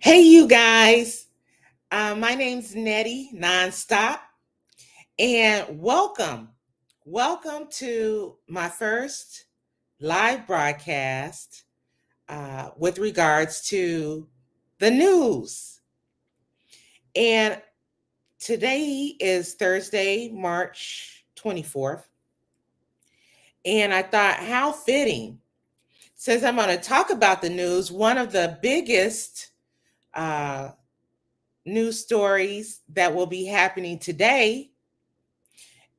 Hey, you guys. My name's Nettie Nonstop, and welcome. Welcome to my first live broadcast with regards to the news. And today is Thursday, March 24th. And I thought, how fitting. Since I'm going to talk about the news, one of the biggest uh, news stories that will be happening today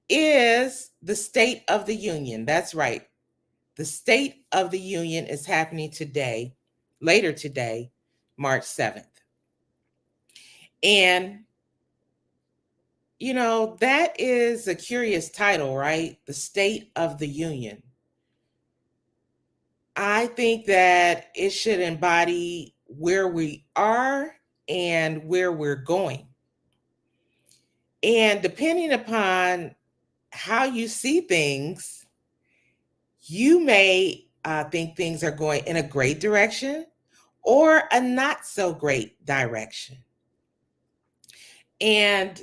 is the State of the Union. That's right. The State of the Union is happening today, later today, March 7th. And, that is a curious title, right? The State of the Union. I think that it should embody where we are and where we're going. And depending upon how you see things, you may think things are going in a great direction or a not so great direction. And,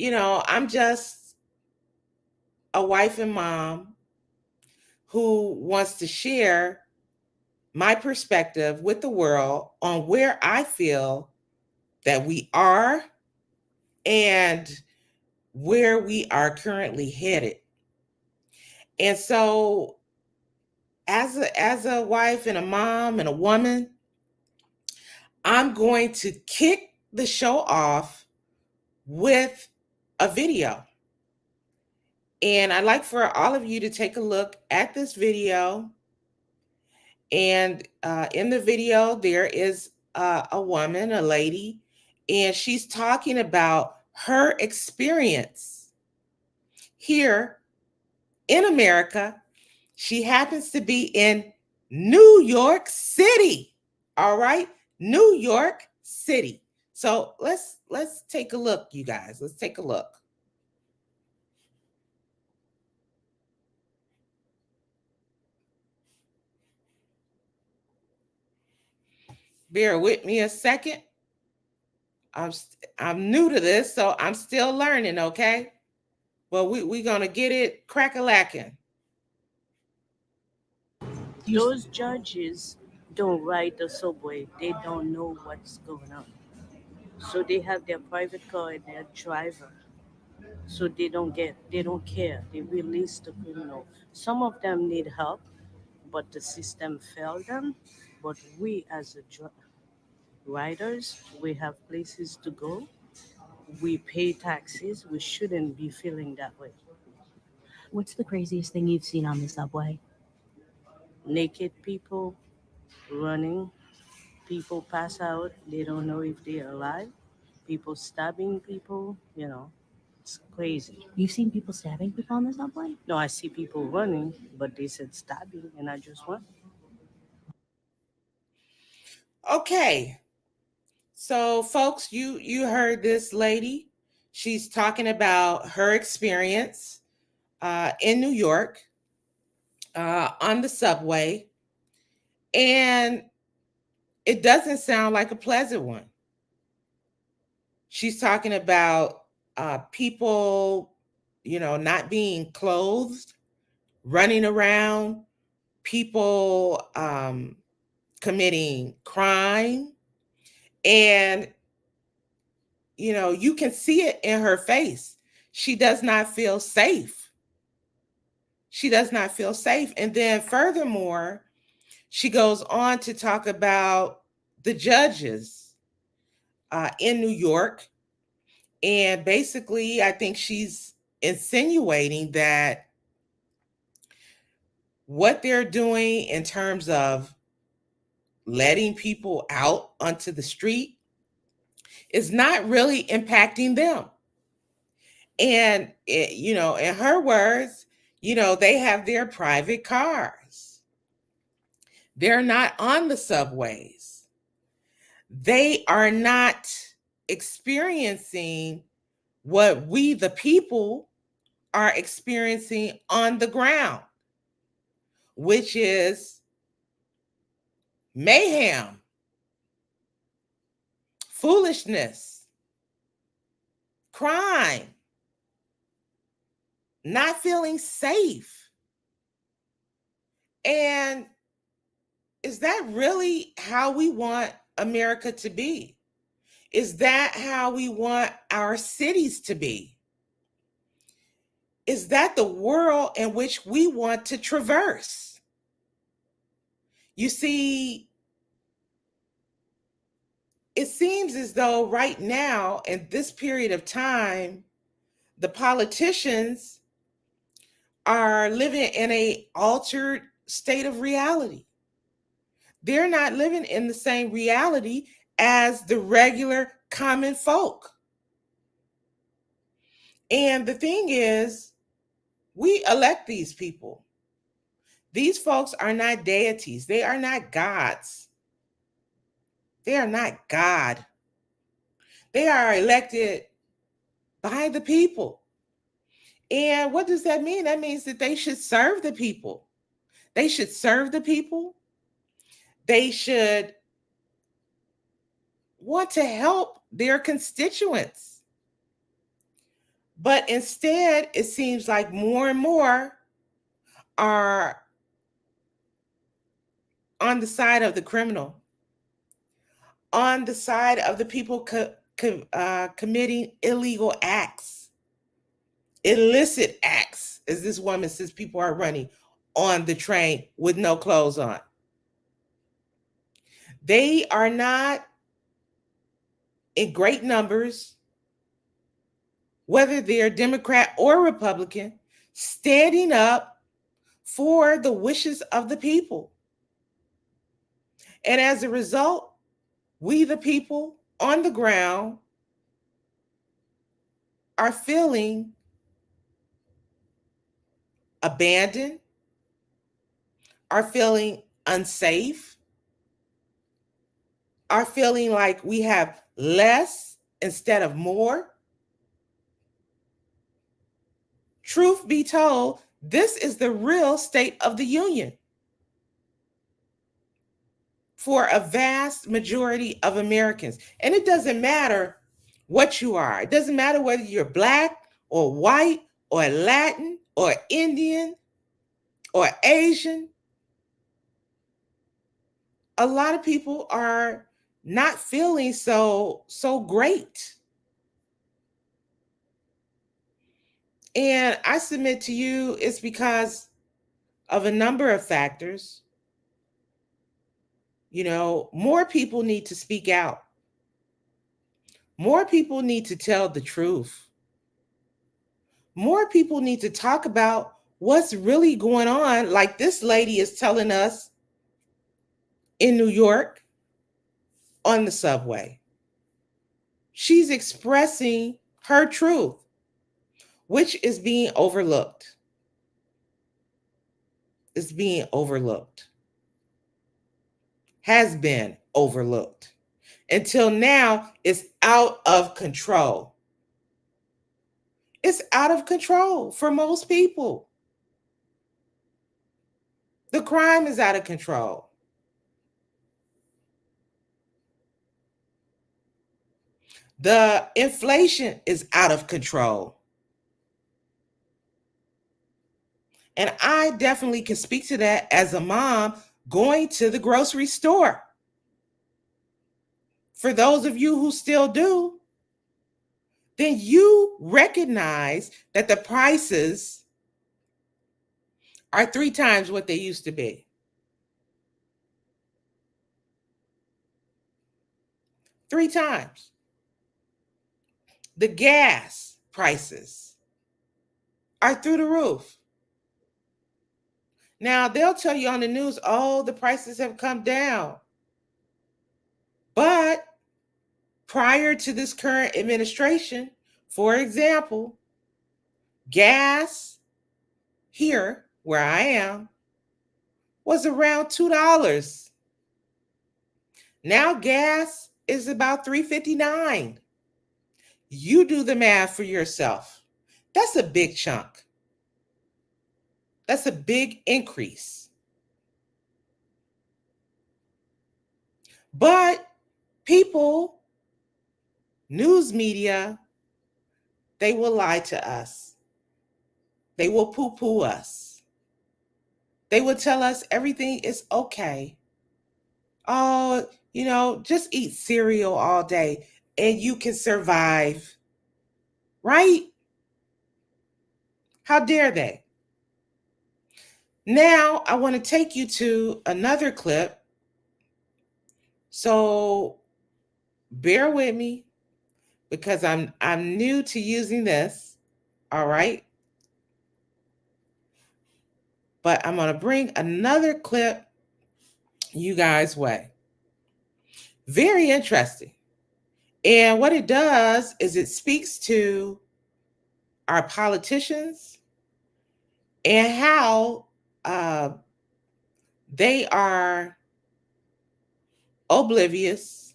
I'm just a wife and mom who wants to share my perspective with the world on where I feel that we are and where we are currently headed. And so as a wife and a mom and a woman, I'm going to kick the show off with a video. And I'd like for all of you to take a look at this video. And in the video, there is a woman, a lady, and she's talking about her experience here in America. She happens to be in New York City. All right, New York City. So let's take a look, you guys. Let's take a look. Bear with me a second. I'm new to this, so I'm still learning. Okay, well we gonna get it crack-a-lacking. Those judges don't ride the subway. They don't know what's going on. So they have their private car and their driver. So they don't care. They release the criminal. Some of them need help, but the system failed them. But we as riders, we have places to go. We pay taxes. We shouldn't be feeling that way. What's the craziest thing you've seen on the subway? Naked people running, people pass out. They don't know if they're alive. People stabbing people. It's crazy. You've seen people stabbing people on the subway? No, I see people running, but they said stabbing, and I just went. Okay, so folks, you heard this lady. She's talking about her experience in New York on the subway, and it doesn't sound like a pleasant one. She's talking about people, not being clothed, running around, people committing crime. And, you can see it in her face. She does not feel safe. She does not feel safe. And then, furthermore, she goes on to talk about the judges in New York. And basically, I think she's insinuating that what they're doing in terms of letting people out onto the street is not really impacting them. And, in her words, they have their private cars. They're not on the subways. They are not experiencing what we, the people, are experiencing on the ground, which is mayhem. foolishness, crime, not feeling safe. And is that really how we want America to be? Is that how we want our cities to be? Is that the world in which we want to traverse? You see, it seems as though right now, in this period of time, the politicians are living in an altered state of reality. They're not living in the same reality as the regular common folk. And the thing is, we elect these people. These folks are not deities. They are not gods. They are not God. They are elected by the people. And what does that mean? That means that they should serve the people. They should serve the people. They should want to help their constituents. But instead, it seems like more and more are on the side of the criminal, on the side of the people committing illegal acts, illicit acts, as this woman says people are running on the train with no clothes on. They are not in great numbers, whether they're Democrat or Republican, standing up for the wishes of the people. And as a result, we, the people on the ground, are feeling abandoned, are feeling unsafe, are feeling like we have less instead of more. Truth be told, this is the real state of the union for a vast majority of Americans. And it doesn't matter what you are. It doesn't matter whether you're Black or white or Latin or Indian or Asian. A lot of people are not feeling so great. And I submit to you, it's because of a number of factors. You know, more people need to speak out. More people need to tell the truth. More people need to talk about what's really going on, like this lady is telling us in New York on the subway. She's expressing her truth, which is being overlooked. It's being overlooked. Has been overlooked. Until now, it's out of control. It's out of control for most people. The crime is out of control. The inflation is out of control. And I definitely can speak to that as a mom going to the grocery store. For those of you who still do, then you recognize that the prices are 3 times what they used to be. 3 times. The gas prices are through the roof. Now, they'll tell you on the news, oh, the prices have come down. But prior to this current administration, for example, gas here where I am was around $2. Now gas is about $3.59. You do the math for yourself. That's a big chunk. That's a big increase. But people news media, they will lie to us. They will poo-poo us. They will tell us everything is okay. Oh, just eat cereal all day and you can survive. Right? How dare they? Now, I want to take you to another clip. So bear with me because I'm new to using this. All right? But I'm going to bring another clip you guys' way. Very interesting. And what it does is it speaks to our politicians and how they are oblivious.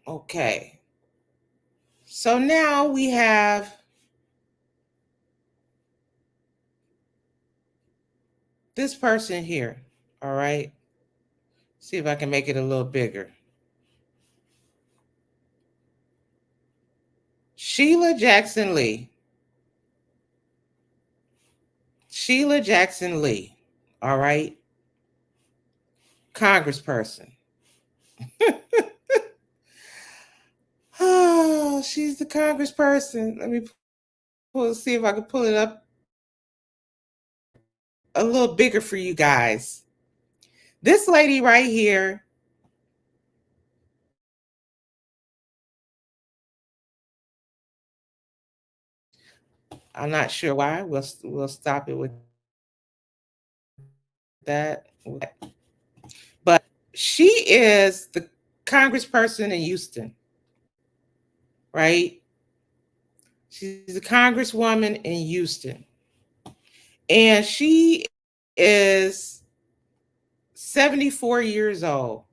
Okay. So now we have this person here. All right. See if I can make it a little bigger. Sheila Jackson Lee. Sheila Jackson Lee. All right. Congressperson. Oh, she's the congressperson. Let me see if I can pull it up a little bigger for you guys. This lady right here. I'm not sure why. We'll stop it with that. But she is the congressperson in Houston, right? She's a congresswoman in Houston. And she is 74 years old.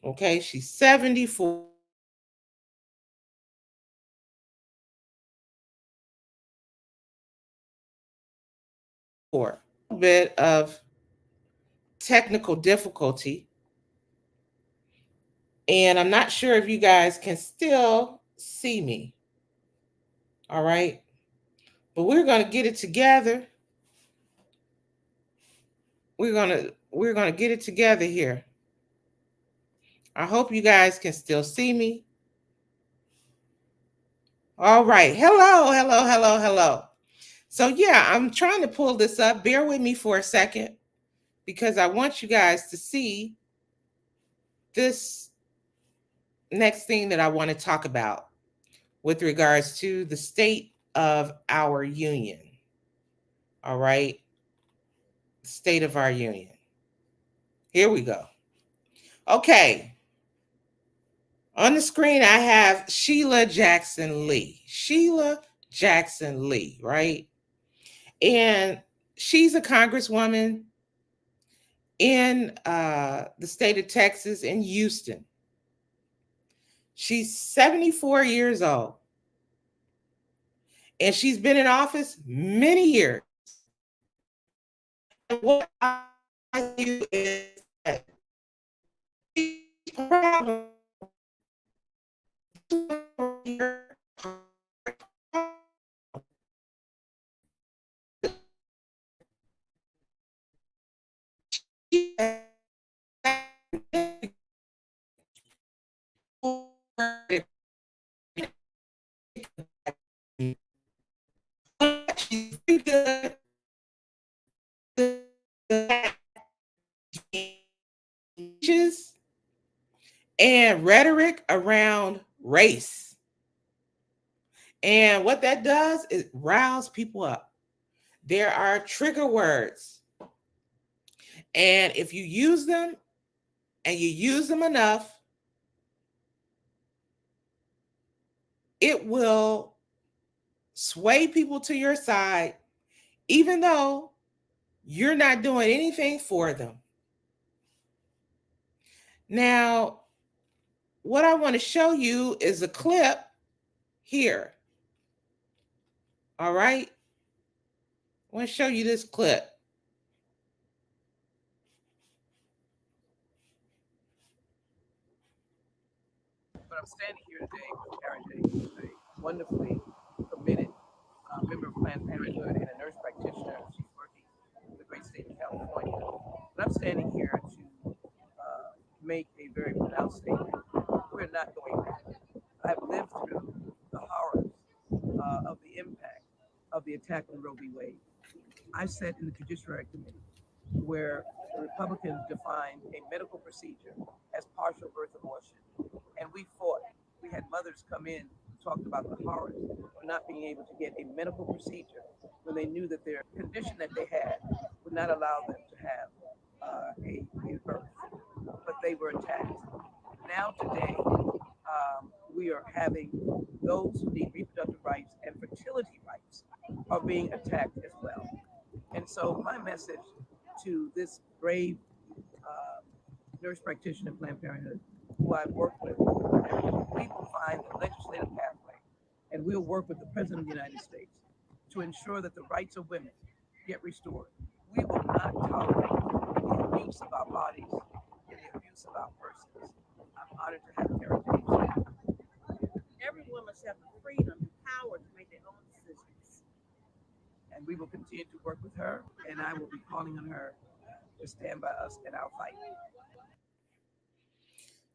Okay, she's 74. A bit of technical difficulty. And I'm not sure if you guys can still see me. All right. But we're going to get it together. We're going to get it together here. I hope you guys can still see me. All right. Hello. So yeah, I'm trying to pull this up. Bear with me for a second because I want you guys to see this next thing that I want to talk about with regards to the state of our union. All right. State of our union. Here we go. Okay. On the screen, I have Sheila Jackson Lee. Sheila Jackson Lee, right? And she's a congresswoman in the state of Texas in Houston. She's 74 years old. And she's been in office many years. And what I do is that she's proud she's pretty good and rhetoric around race. And what that does is rouse people up. There are trigger words. And if you use them and you use them enough, it will sway people to your side, even though you're not doing anything for them. Now, what I want to show you is a clip here. All right. I want to show you this clip. But I'm standing here today with Karen Day, who's a wonderfully committed member of Planned Parenthood and a nurse practitioner. She's working in the great state of California. But I'm standing here to make a very pronounced statement. We're not going back. I've lived through the horrors of the impact of the attack on Roe v. Wade. I sat in the Judiciary Committee where the Republicans defined a medical procedure as partial birth abortion. And we fought. We had mothers come in who talked about the horrors of not being able to get a medical procedure when they knew that their condition that they had would not allow them to have a birth. But they were attacked. Now, today, we are having those who need reproductive rights and fertility rights are being attacked as well. And so, my message to this brave nurse practitioner in Planned Parenthood, who I've worked with, we will find the legislative pathway and we'll work with the President of the United States to ensure that the rights of women get restored. We will not tolerate the abuse of our bodies and the abuse of our persons. I'm honored to have Karen James. Everyone must have the freedom and power to make their own decisions. And we will continue to work with her, and I will be calling on her to stand by us in our fight.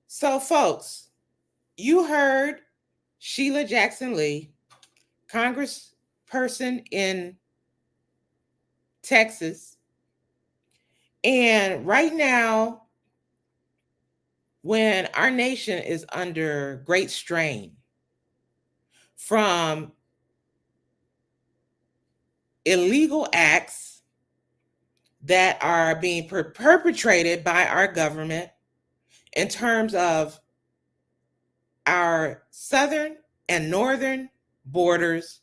So, folks, you heard Sheila Jackson Lee, congressperson in Texas. And right now, when our nation is under great strain from illegal acts that are being perpetrated by our government in terms of our southern and northern borders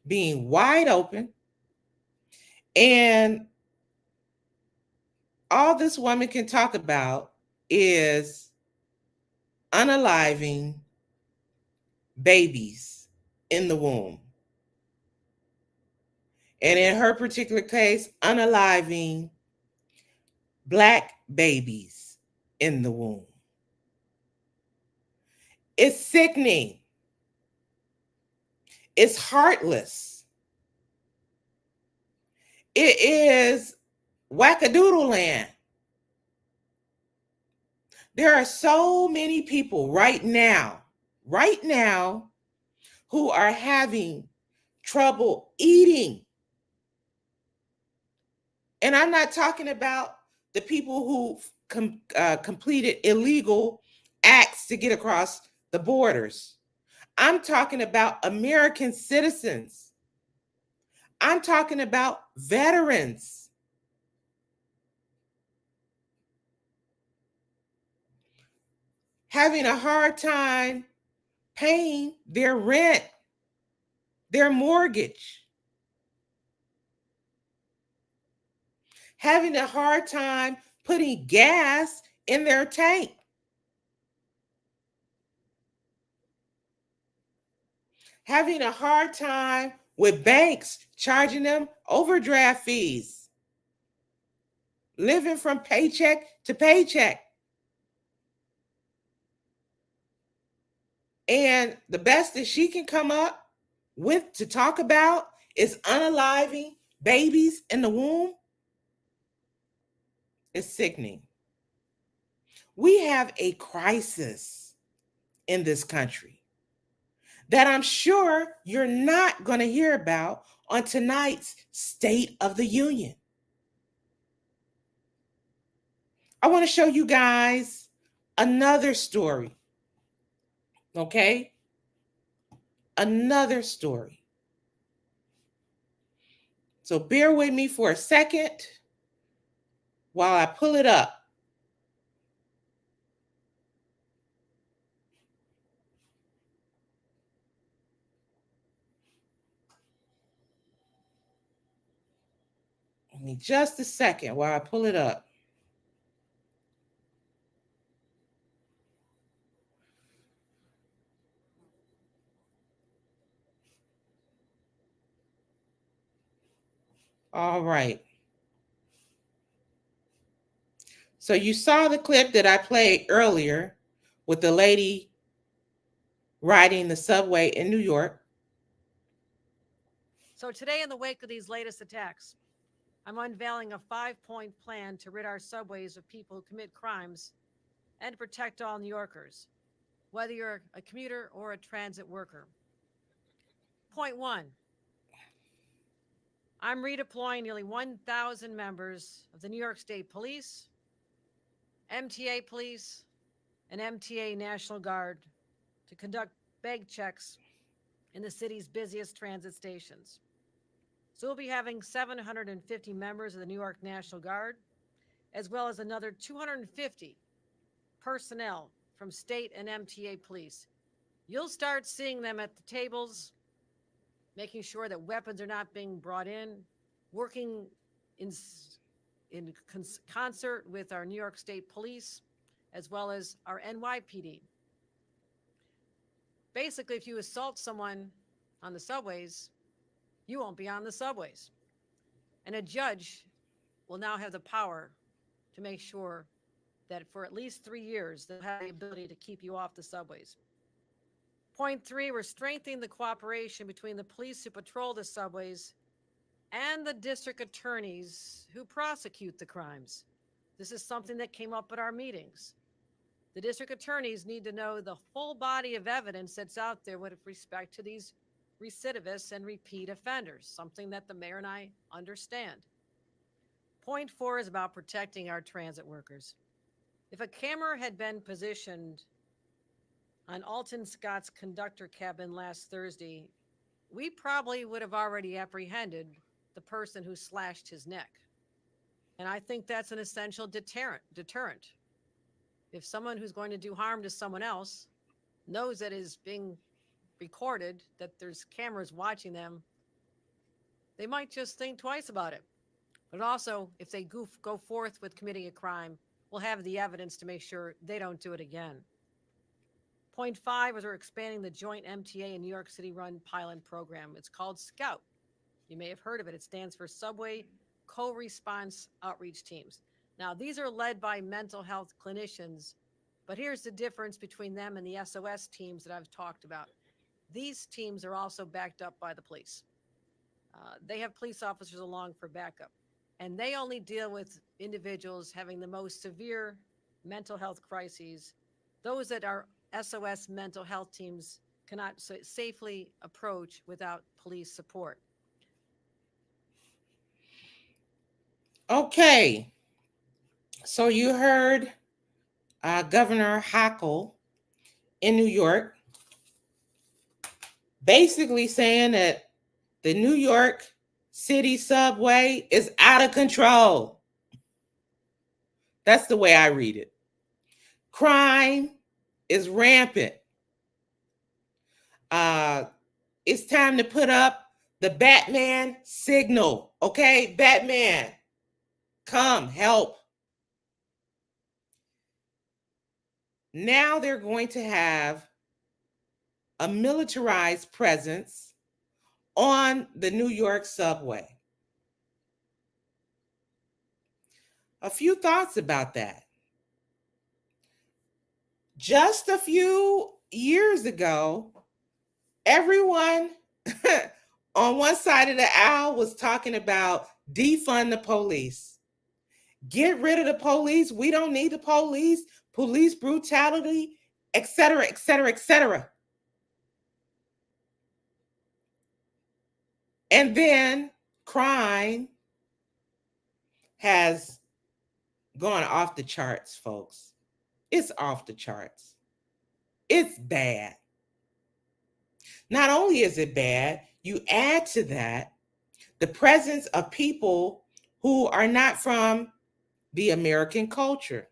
being wide open, and all this woman can talk about is unaliving babies in the womb. And in her particular case, unaliving Black babies in the womb. It's sickening. It's heartless. It is wackadoodle land. There are so many people right now, who are having trouble eating. And I'm not talking about the people who completed illegal acts to get across the borders. I'm talking about American citizens. I'm talking about veterans. Having a hard time paying their rent, their mortgage. Having a hard time putting gas in their tank. Having a hard time with banks charging them overdraft fees. Living from paycheck to paycheck. And the best that she can come up with to talk about is unaliving babies in the womb. It's sickening. We have a crisis in this country that I'm sure you're not going to hear about on tonight's State of the Union. I want to show you guys another story. Okay? Another story. So bear with me for a second while I pull it up. Give me just a second while I pull it up. All right. So you saw the clip that I played earlier with the lady riding the subway in New York. So today, in the wake of these latest attacks, I'm unveiling a 5-point plan to rid our subways of people who commit crimes and to protect all New Yorkers, whether you're a commuter or a transit worker. Point 1, I'm redeploying nearly 1,000 members of the New York State Police, MTA Police, and MTA National Guard to conduct bag checks in the city's busiest transit stations. So we'll be having 750 members of the New York National Guard, as well as another 250 personnel from state and MTA police. You'll start seeing them at the tables, making sure that weapons are not being brought in, working in concert with our New York State Police, as well as our NYPD. Basically, if you assault someone on the subways, you won't be on the subways. And a judge will now have the power to make sure that for at least 3 years, they'll have the ability to keep you off the subways. Point 3, we're strengthening the cooperation between the police who patrol the subways and the district attorneys who prosecute the crimes. This is something that came up at our meetings. The district attorneys need to know the full body of evidence that's out there with respect to these recidivists and repeat offenders, something that the mayor and I understand. Point 4 is about protecting our transit workers. If a camera had been positioned on Alton Scott's conductor cabin last Thursday, we probably would have already apprehended the person who slashed his neck. And I think that's an essential deterrent. If someone who's going to do harm to someone else knows that is being recorded, that there's cameras watching them, they might just think twice about it. But also, if they go forth with committing a crime, we'll have the evidence to make sure they don't do it again. Point 5 is we're expanding the joint MTA and New York City run pilot program. It's called SCOUT. You may have heard of it. It stands for Subway Co-Response Outreach Teams. Now, these are led by mental health clinicians, but here's the difference between them and the SOS teams that I've talked about. These teams are also backed up by the police. They have police officers along for backup, and they only deal with individuals having the most severe mental health crises, those that our SOS mental health teams cannot safely approach without police support. Okay. So you heard Governor Hochul in New York basically saying that the New York City subway is out of control. That's the way I read it. Crime is rampant. It's time to put up the Batman signal. Okay, Batman, come help. Now they're going to have a militarized presence on the New York subway. A few thoughts about that. Just a few years ago, everyone on one side of the aisle was talking about defund the police. Get rid of the police. We don't need the police. Police brutality, etc., etc., etc. And then crime has gone off the charts, folks. It's off the charts. It's bad. Not only is it bad, you add to that the presence of people who are not from the American culture,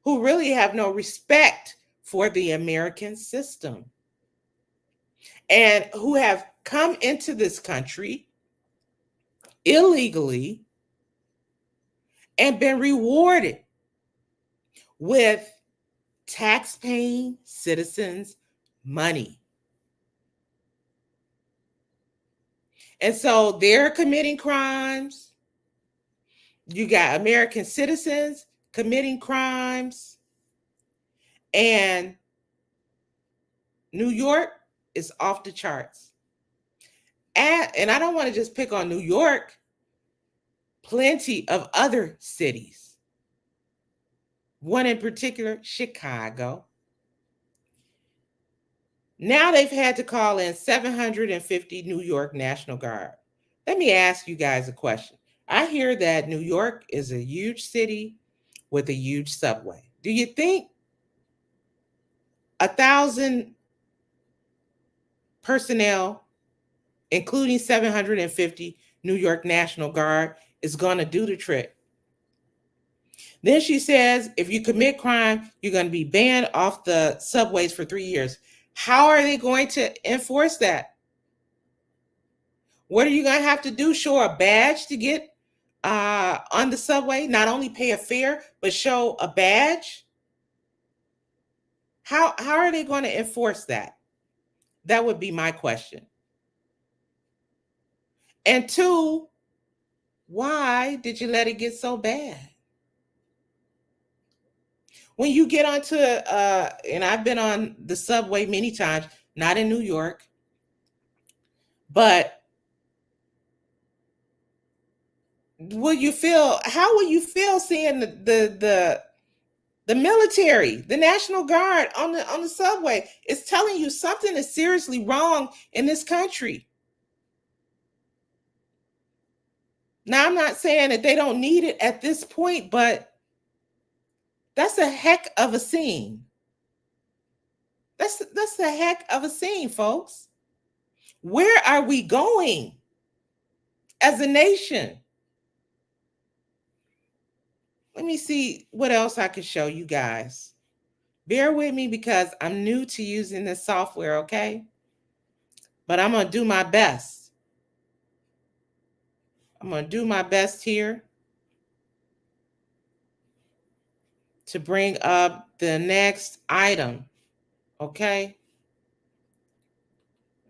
who really have no respect for the American system, and who have come into this country illegally and been rewarded with tax-paying citizens' money. And so they're committing crimes. You got American citizens committing crimes. And New York is off the charts. And I don't want to just pick on New York, plenty of other cities. One in particular, Chicago. Now they've had to call in 750 New York National Guard. Let me ask you guys a question. I hear that New York is a huge city with a huge subway. Do you think 1,000 personnel, including 750 New York National Guard, is going to do the trick? Then she says, if you commit crime, you're going to be banned off the subways for 3 years. How are they going to enforce that? What are you going to have to do? Show a badge to get on the subway? Not only pay a fare, but show a badge? How are they going to enforce that? That would be my question. And two, why did you let it get so bad? When you get onto, and I've been on the subway many times, not in New York, but how will you feel seeing the military, the National Guard on the subway? It's telling you something is seriously wrong in this country. Now, I'm not saying that they don't need it at this point, but that's a heck of a scene. That's a heck of a scene, folks. Where are we going as a nation? Let me see what else I can show you guys. Bear with me because I'm new to using this software, okay? But I'm going to do my best. I'm going to do my best here to bring up the next item, okay?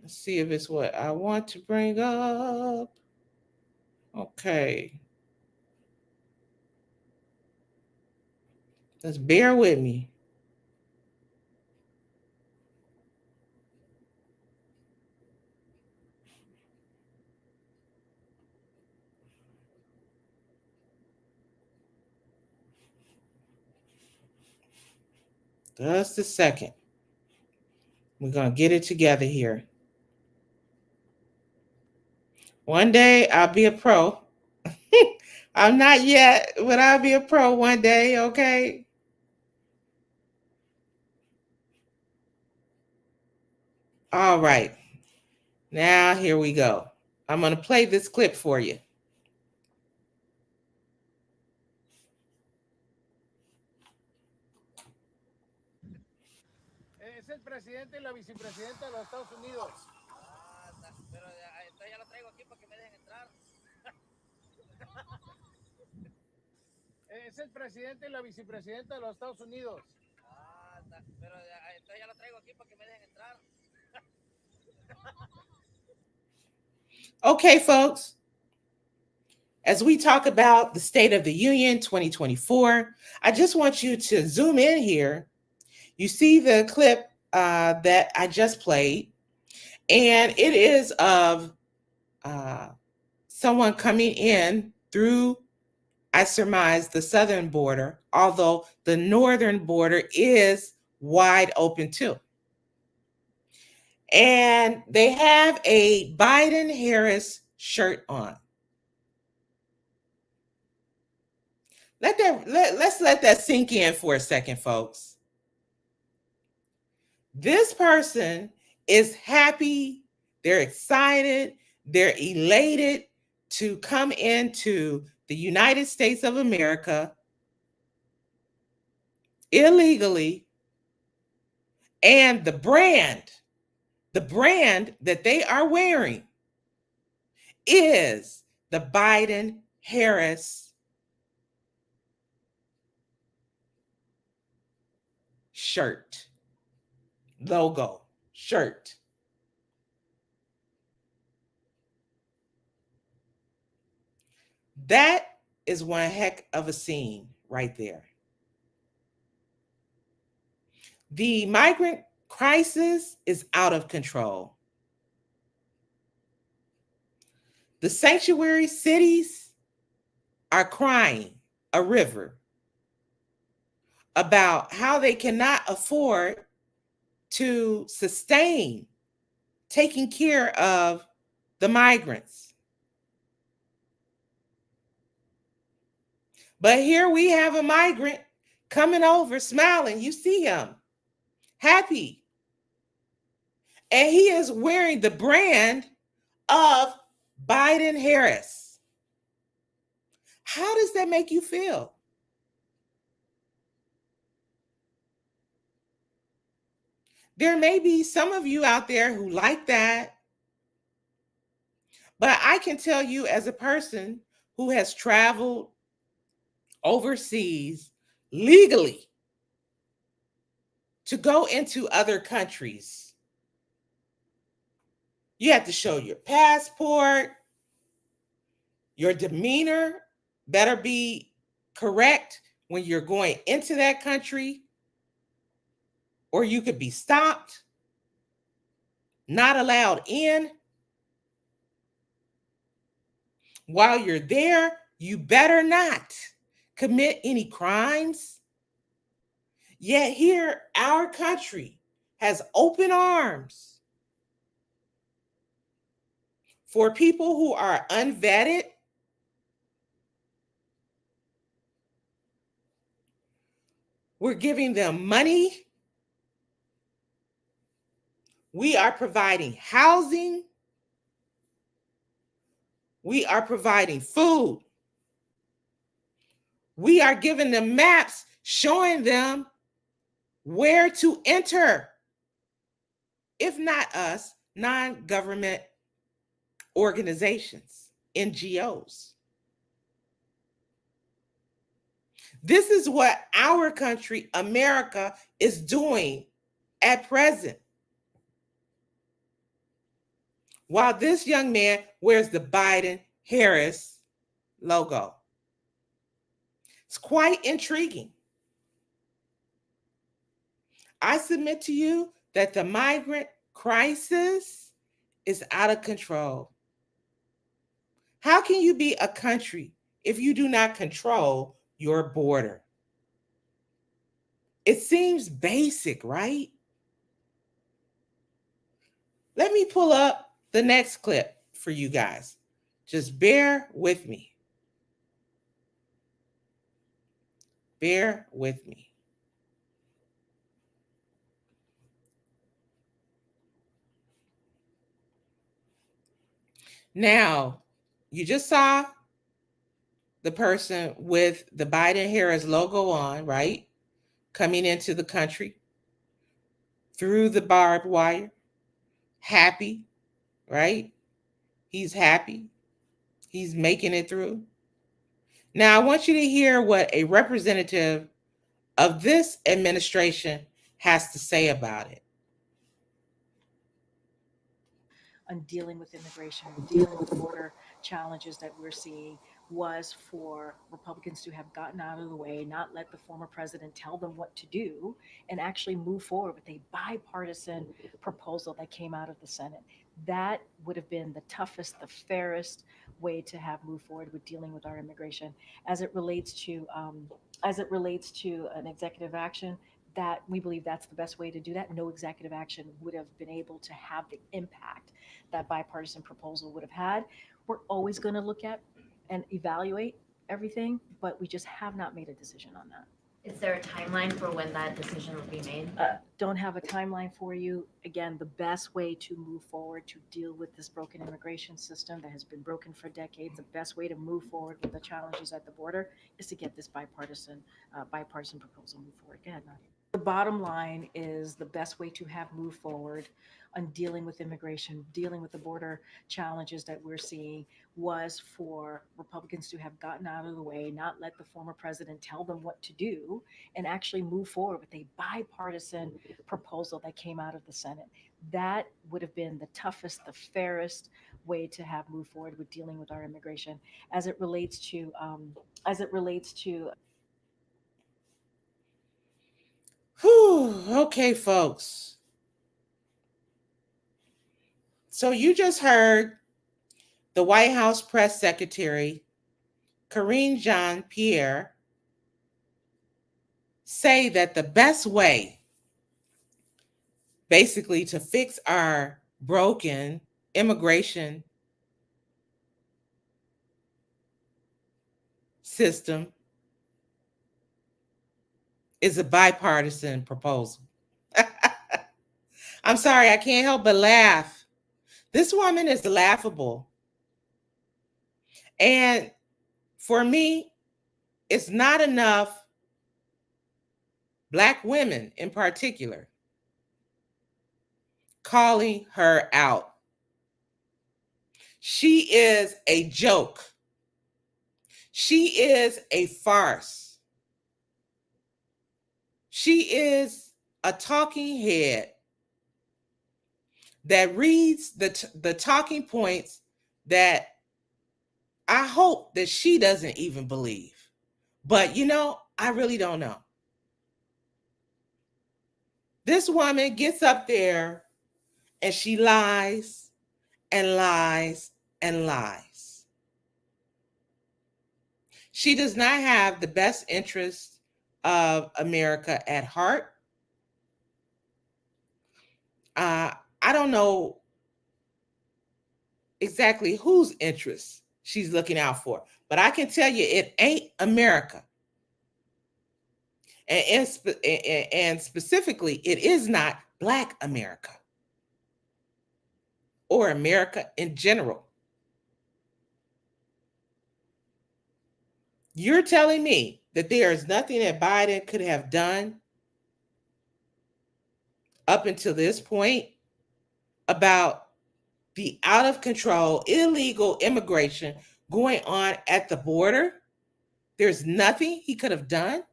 Let's see if it's what I want to bring up. Okay. Just bear with me. Just a second. We're going to get it together here. One day I'll be a pro. I'm not yet, but I'll be a pro one day, okay? All right. Now, here we go. I'm going to play this clip for you. Es el presidente y la vicepresidenta de los Estados Unidos. Pero entonces ya lo traigo aquí para que me dejen entrar. Es el presidente y la vicepresidenta de los Estados Unidos. Pero entonces ya lo traigo aquí para que me dejen entrar. Okay, folks. As we talk about the State of the Union 2024, I just want you to zoom in here. You see the clip that I just played, and it is of someone coming in through, I surmise, the southern border, although the northern border is wide open too. And they have a Biden-Harris shirt on. Let's let that sink in for a second, folks. This person is happy, they're excited, they're elated to come into the United States of America illegally, and the brand that they are wearing is the Biden-Harris shirt, logo, shirt. That is one heck of a scene right there. The migrant crisis is out of control. The sanctuary cities are crying a river about how they cannot afford to sustain taking care of the migrants. But here we have a migrant coming over, smiling. You see him, happy. And he is wearing the brand of Biden Harris. How does that make you feel? There may be some of you out there who like that, but I can tell you, as a person who has traveled overseas legally to go into other countries, you have to show your passport. Your demeanor better be correct when you're going into that country, or you could be stopped, not allowed in. While you're there, you better not commit any crimes. Yet here, our country has open arms for people who are unvetted. We're giving them money. We are providing housing. We are providing food. We are giving them maps showing them where to enter. If not us, non-government organizations, NGOs. This is what our country, America, is doing at present. While this young man wears the Biden-Harris logo. It's quite intriguing. I submit to you that the migrant crisis is out of control. How can you be a country if you do not control your border? It seems basic, right? Let me pull up the next clip for you guys. Just bear with me. Bear with me. Now, you just saw the person with the Biden-Harris logo on, right? Coming into the country through the barbed wire. Happy, right? He's happy. He's making it through. Now, I want you to hear what a representative of this administration has to say about it. On dealing with immigration, dealing with the border challenges that we're seeing, was for Republicans to have gotten out of the way, not let the former president tell them what to do, and actually move forward with a bipartisan proposal that came out of the Senate. That would have been the toughest, the fairest way to have moved forward with dealing with our immigration. As it relates to an executive action, that we believe that's the best way to do that. No executive action would have been able to have the impact that bipartisan proposal would have had. We're always going to look at and evaluate everything, but we just have not made a decision on that. Is there a timeline for when that decision will be made? Don't have a timeline for you. Again, the best way to move forward to deal with this broken immigration system that has been broken for decades, the best way to move forward with the challenges at the border is to get this bipartisan proposal moved forward. Go ahead, Nadia. The bottom line is the best way to have moved forward on dealing with immigration, dealing with the border challenges that we're seeing, was for Republicans to have gotten out of the way, not let the former president tell them what to do, and actually move forward with a bipartisan proposal that came out of the Senate. That would have been the toughest, the fairest way to have moved forward with dealing with our immigration as it relates to Whew, okay, folks. So you just heard the White House press secretary, Karine Jean-Pierre, say that the best way, basically, to fix our broken immigration system is a bipartisan proposal. I'm sorry, I can't help but laugh. This woman is laughable. And for me, it's not enough Black women in particular calling her out. She is a joke. She is a farce. She is a talking head that reads the talking points that I hope that she doesn't even believe. But I really don't know. This woman gets up there and she lies and lies and lies. She does not have the best interest of America at heart. I don't know exactly whose interests she's looking out for, but I can tell you it ain't America. And specifically, it is not Black America or America in general. You're telling me that there is nothing that Biden could have done up until this point about the out of control, illegal immigration going on at the border? There's nothing he could have done?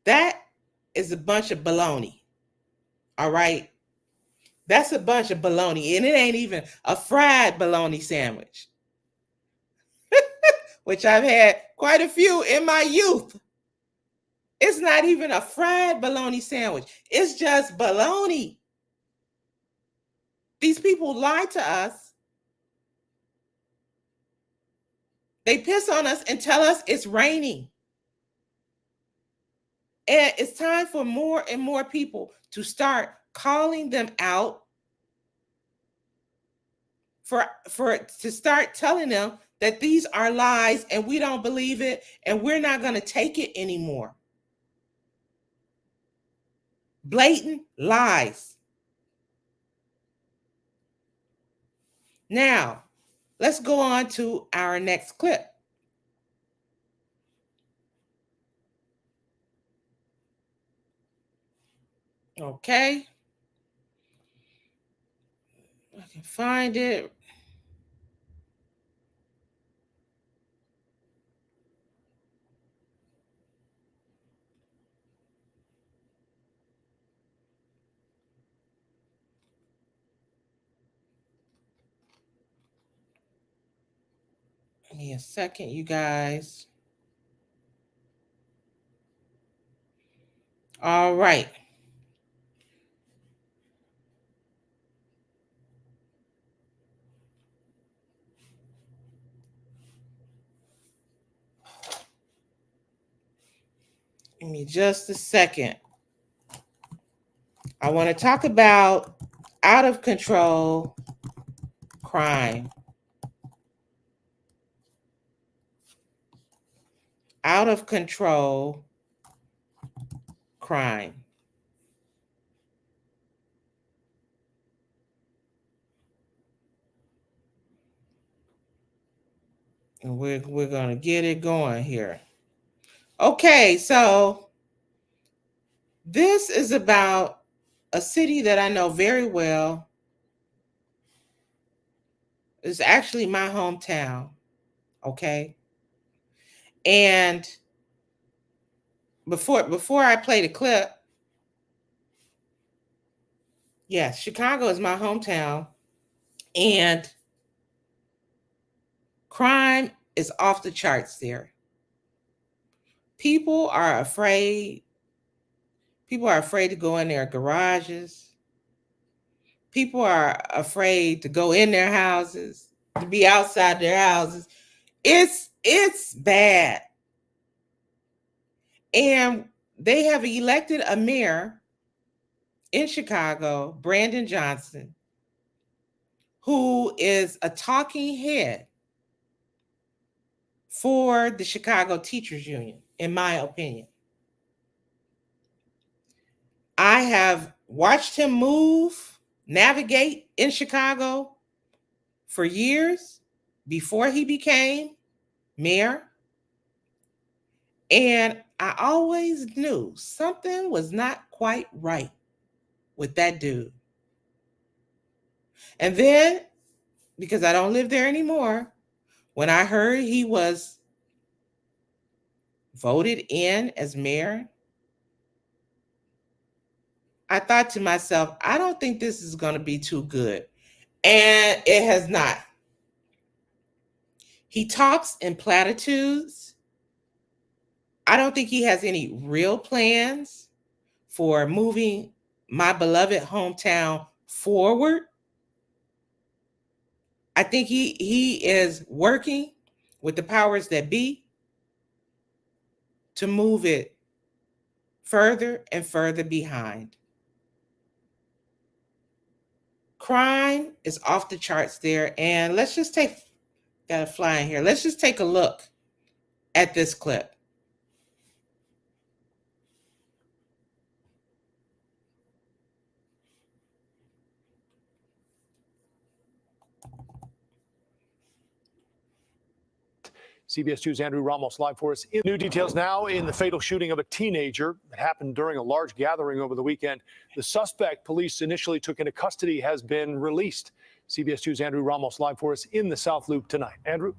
That is a bunch of baloney. All right? That's a bunch of baloney. And it ain't even a fried bologna sandwich, which I've had quite a few in my youth. It's not even a fried bologna sandwich. It's just bologna. These people lie to us. They piss on us and tell us it's raining. And it's time for more and more people to start calling them out, to start telling them that these are lies and we don't believe it and we're not going to take it anymore. Blatant lies. Now, let's go on to our next clip. Okay. I can find it. Give me a second, you guys. All right. Give me just a second. I want to talk about out of control crime. Out of control crime. And we're going to get it going here. Okay, so This is about a city that I know very well. It's actually my hometown, okay? And before I play the clip, yes, Chicago is my hometown, and crime is off the charts there. People are afraid. People are afraid to go in their garages. People are afraid to go in their houses, to be outside their houses. It's bad. And they have elected a mayor in Chicago, Brandon Johnson, who is a talking head for the Chicago Teachers Union, in my opinion. I have watched him move, navigate in Chicago for years before he became mayor. And I always knew something was not quite right with that dude. And then, because I don't live there anymore, when I heard he was voted in as mayor, I thought to myself, I don't think this is going to be too good. And it has not. He talks in platitudes. I don't think he has any real plans for moving my beloved hometown forward. I think he is working with the powers that be to move it further and further behind. Crime is off the charts there. And let's just got a fly in here. Let's just take a look at this clip. CBS 2's Andrew Ramos live for us. New details now in the fatal shooting of a teenager that happened during a large gathering over the weekend. The suspect police initially took into custody has been released. CBS 2's Andrew Ramos live for us in the South Loop tonight. Andrew?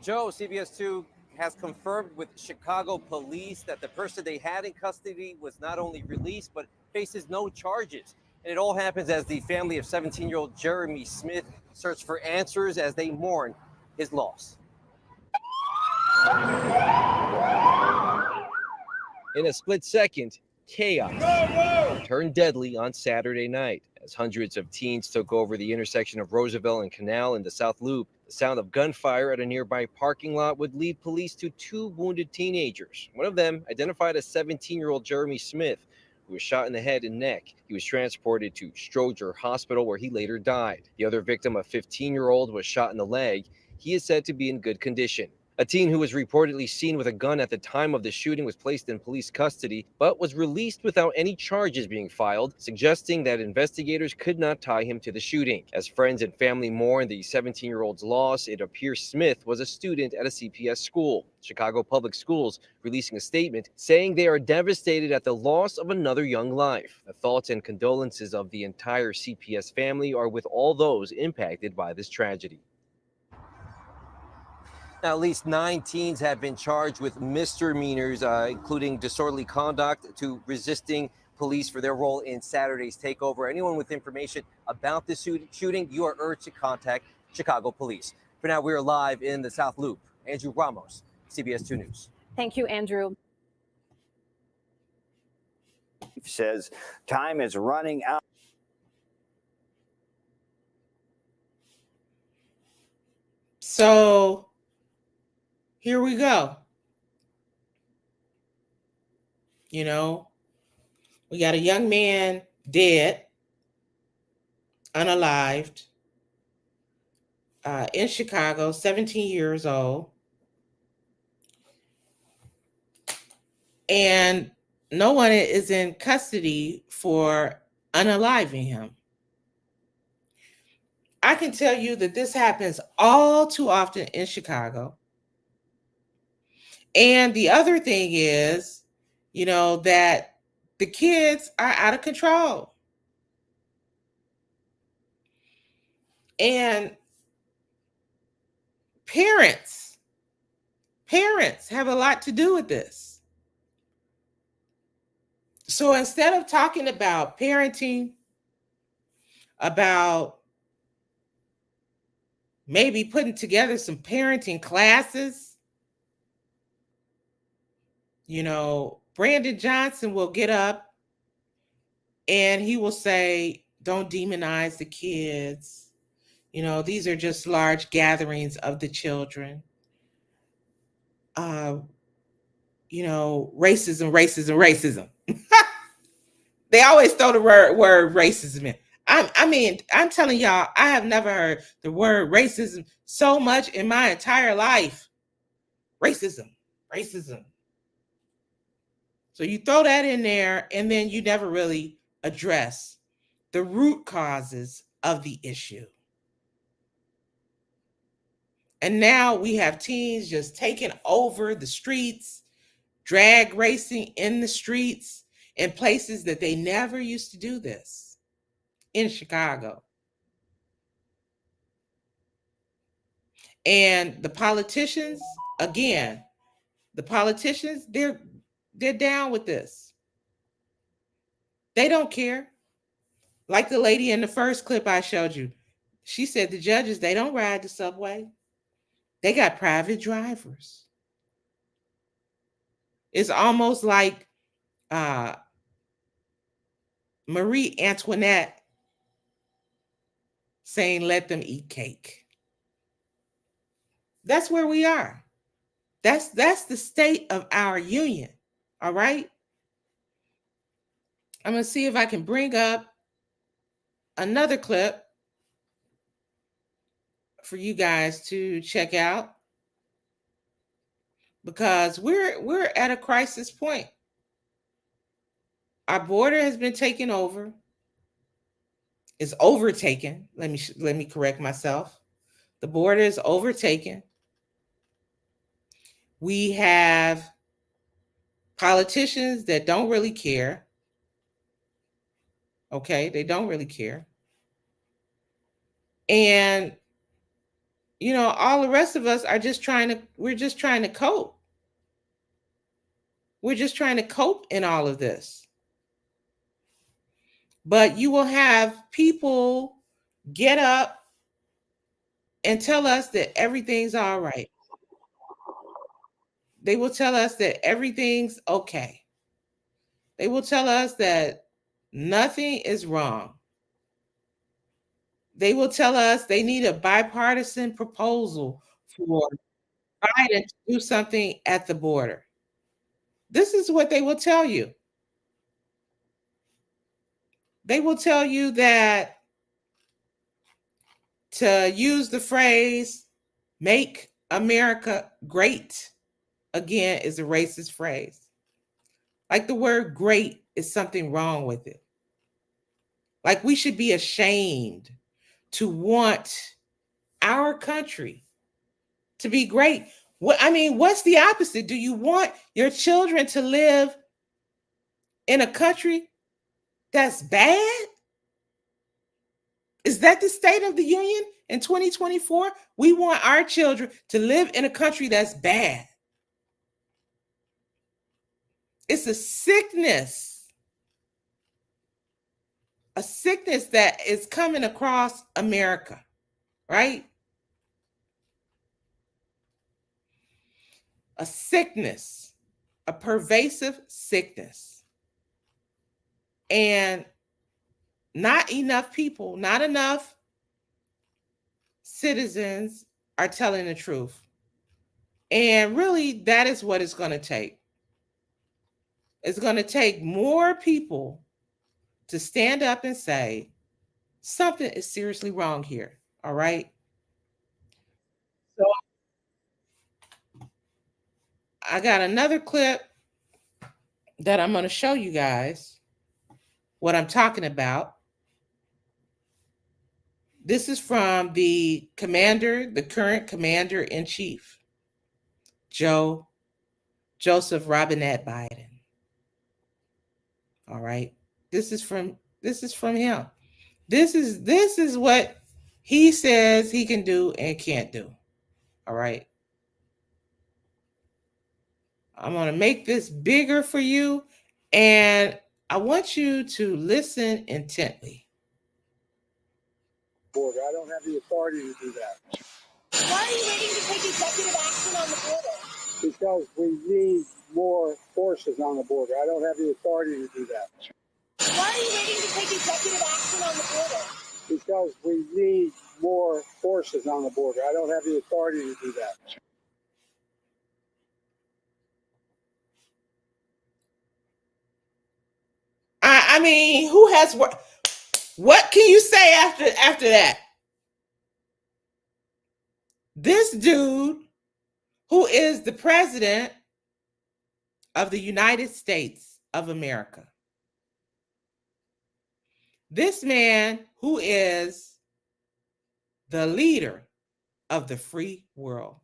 Joe, CBS 2 has confirmed with Chicago police that the person they had in custody was not only released, but faces no charges. And it all happens as the family of 17-year-old Jeremy Smith search for answers as they mourn his loss. In a split second, chaos turned deadly on Saturday night as hundreds of teens took over the intersection of Roosevelt and Canal in the South Loop. The sound of gunfire at a nearby parking lot would lead police to two wounded teenagers. One of them identified as 17-year-old Jeremy Smith, who was shot in the head and neck. He was transported to Stroger Hospital, where he later died. The other victim, a 15-year-old, was shot in the leg. He is said to be in good condition. A teen who was reportedly seen with a gun at the time of the shooting was placed in police custody, but was released without any charges being filed, suggesting that investigators could not tie him to the shooting. As friends and family mourn the 17-year-old's loss, it appears Smith was a student at a CPS school. Chicago Public Schools releasing a statement saying they are devastated at the loss of another young life. The thoughts and condolences of the entire CPS family are with all those impacted by this tragedy. Now, at least 9 teens have been charged with misdemeanors, including disorderly conduct to resisting police for their role in Saturday's takeover. Anyone with information about this shooting, you are urged to contact Chicago Police. For now, we are live in the South Loop. Andrew Ramos, CBS 2 News. Thank you, Andrew. Says time is running out. So here we go. You know, we got a young man dead, unalived, in Chicago, 17 years old. And no one is in custody for unaliving him. I can tell you that this happens all too often in Chicago. And the other thing is, that the kids are out of control. And parents have a lot to do with this. So instead of talking about parenting, about maybe putting together some parenting classes, Brandon Johnson will get up and he will say, don't demonize the kids. These are just large gatherings of the children. Racism. They always throw the word racism in. I'm telling y'all, I have never heard the word racism so much in my entire life. Racism. So you throw that in there, and then you never really address the root causes of the issue. And now we have teens just taking over the streets, drag racing in the streets in places that they never used to do this in Chicago. And the politicians, again, they're down with this. They don't care. Like the lady in the first clip I showed you, she said the judges, they don't ride the subway. They got private drivers. It's almost like Marie Antoinette saying, let them eat cake. That's where we are. That's the state of our union. All right. I'm going to see if I can bring up another clip for you guys to check out, because we're at a crisis point. Our border has been taken over. It's overtaken. Let me correct myself. The border is overtaken. We have politicians that don't really care. Okay, they don't really care. And all the rest of us are we're just trying to cope. We're just trying to cope in all of this. But you will have people get up and tell us that everything's all right. They will tell us that everything's okay. They will tell us that nothing is wrong. They will tell us they need a bipartisan proposal for Biden to do something at the border. This is what they will tell you. They will tell you that to use the phrase, make America great again, is a racist phrase. Like the word great is something wrong with it. Like we should be ashamed to want our country to be great. What's the opposite? Do you want your children to live in a country that's bad? Is that the state of the union in 2024? We want our children to live in a country that's bad. It's a sickness that is coming across America, right? A sickness, a pervasive sickness. And not enough people, not enough citizens are telling the truth. And really, that is what it's going to take. It's going to take more people to stand up and say, something is seriously wrong here. All right. So I got another clip that I'm going to show you guys what I'm talking about. This is from the current commander-in-chief, Joe Joseph Robinette Biden. All right. This is from him. This is what he says he can do and can't do. All right. I'm going to make this bigger for you, and I want you to listen intently. Border. I don't have the authority to do that. Why are you waiting to take executive action on the border? Because we need more forces on the border. I don't have the authority to do that. Why are you waiting to take executive action on the border? Because we need more forces on the border. I don't have the authority to do that. I mean, who has what can you say after that? This dude, who is the president of the United States of America, this man who is the leader of the free world,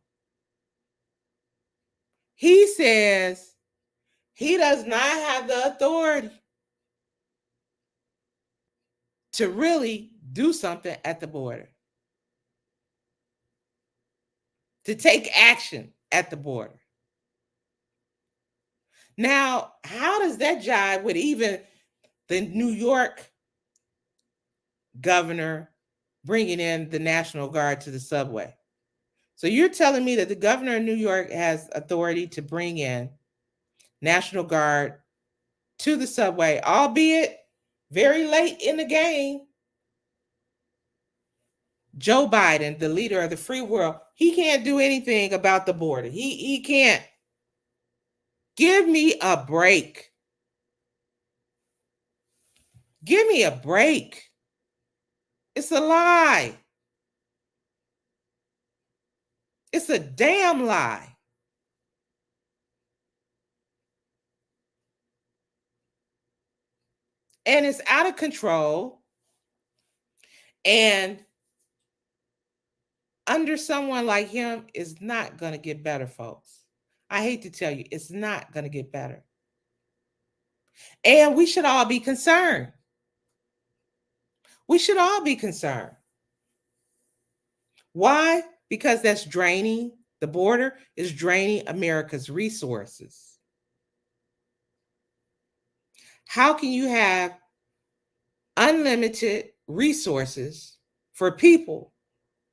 he says he does not have the authority to really do something at the border, to take action at the border. Now, how does that jive with even the New York governor bringing in the National Guard to the subway? So you're telling me that the governor of New York has authority to bring in National Guard to the subway, albeit very late in the game. Joe Biden, the leader of the free world, he can't do anything about the border. He can't. Give me a break. Give me a break. It's a lie. It's a damn lie. And it's out of control. And under someone like him is not going to get better, folks. I hate to tell you, it's not going to get better. And we should all be concerned. We should all be concerned. Why? Because that's draining, the border is draining America's resources. How can you have unlimited resources for people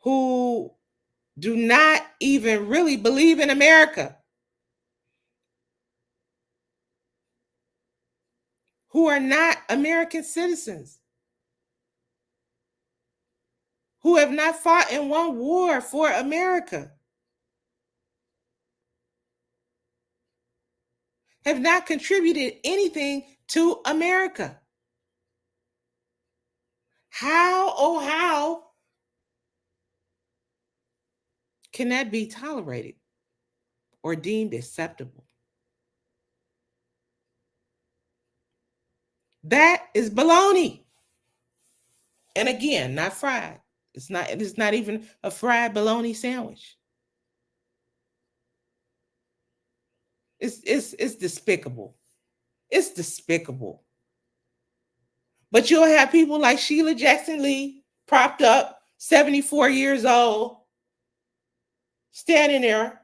who do not even really believe in America, who are not American citizens, who have not fought in one war for America, have not contributed anything to America? How, oh, how can that be tolerated or deemed acceptable? That is baloney. And again, not fried. It is not even a fried bologna sandwich. It's despicable. It's despicable. But you'll have people like Sheila Jackson Lee, propped up, 74 years old, standing there.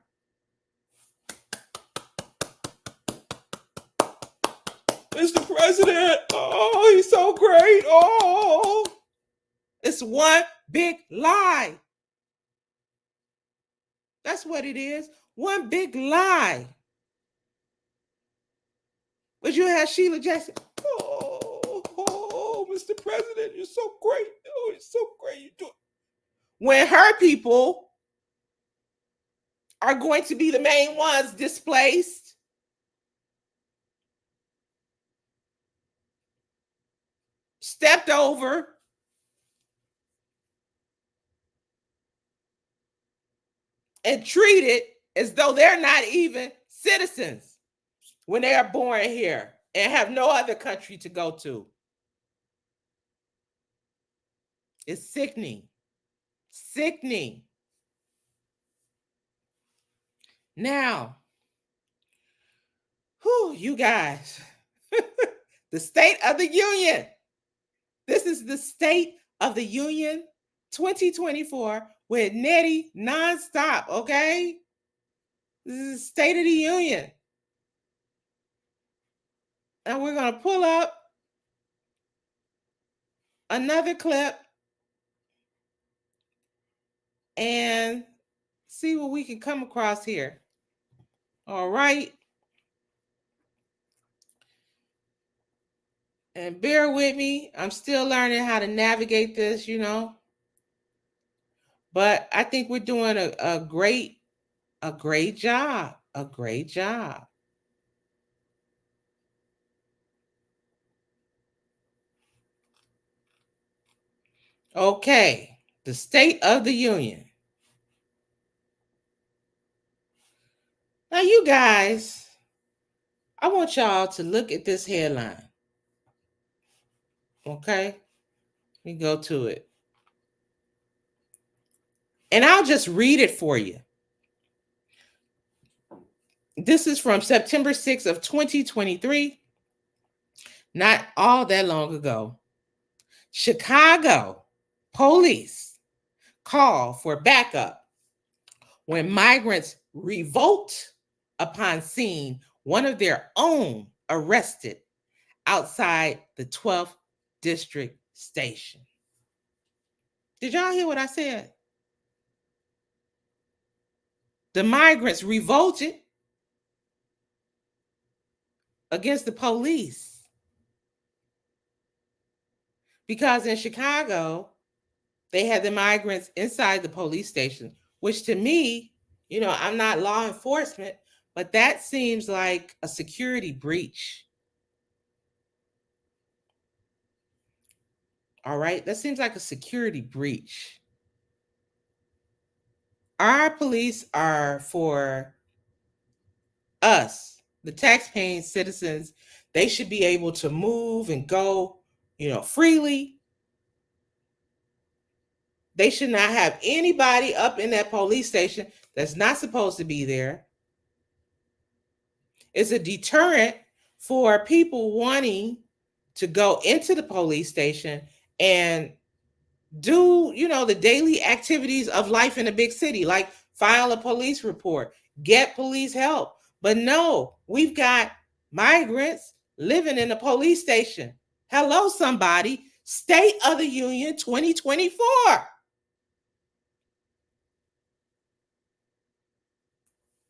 Mr. President, oh, he's so great. Oh, it's one big lie. That's what it is. One big lie. But you have Sheila Jackson. Oh, Mr. President, you're so great. Oh, you're so great. You do it. When her people are going to be the main ones displaced, stepped over, and treated as though they're not even citizens when they are born here and have no other country to go to. It's sickening. Sickening. Now, Whew, you guys. The State of the Union. This is the State of the Union 2024 with Nettie nonstop, okay? This is the State of the Union. And we're going to pull up another clip and see what we can come across here. All right. And bear with me. I'm still learning how to navigate this, you know. But I think we're doing a great job. A great job. Okay. The State of the Union. Now, you guys, I want y'all to look at this headline. Okay? Let me go to it. And I'll just read it for you. This is from September 6th of 2023. Not all that long ago. Chicago police call for backup when migrants revolt upon seeing one of their own arrested outside the 12th District Station. Did y'all hear what I said? The migrants revolted against the police. Because in Chicago, they had the migrants inside the police station, which to me, you know, I'm not law enforcement, but that seems like a security breach. All right, that seems like a security breach. Our police are for us, the taxpaying citizens. They should be able to move and go, you know, freely. They should not have anybody up in that police station that's not supposed to be there. It's a deterrent for people wanting to go into the police station and do, you know, the daily activities of life in a big city, like file a police report, get police help. But no, we've got migrants living in a police station. Hello, somebody. State of the Union 2024.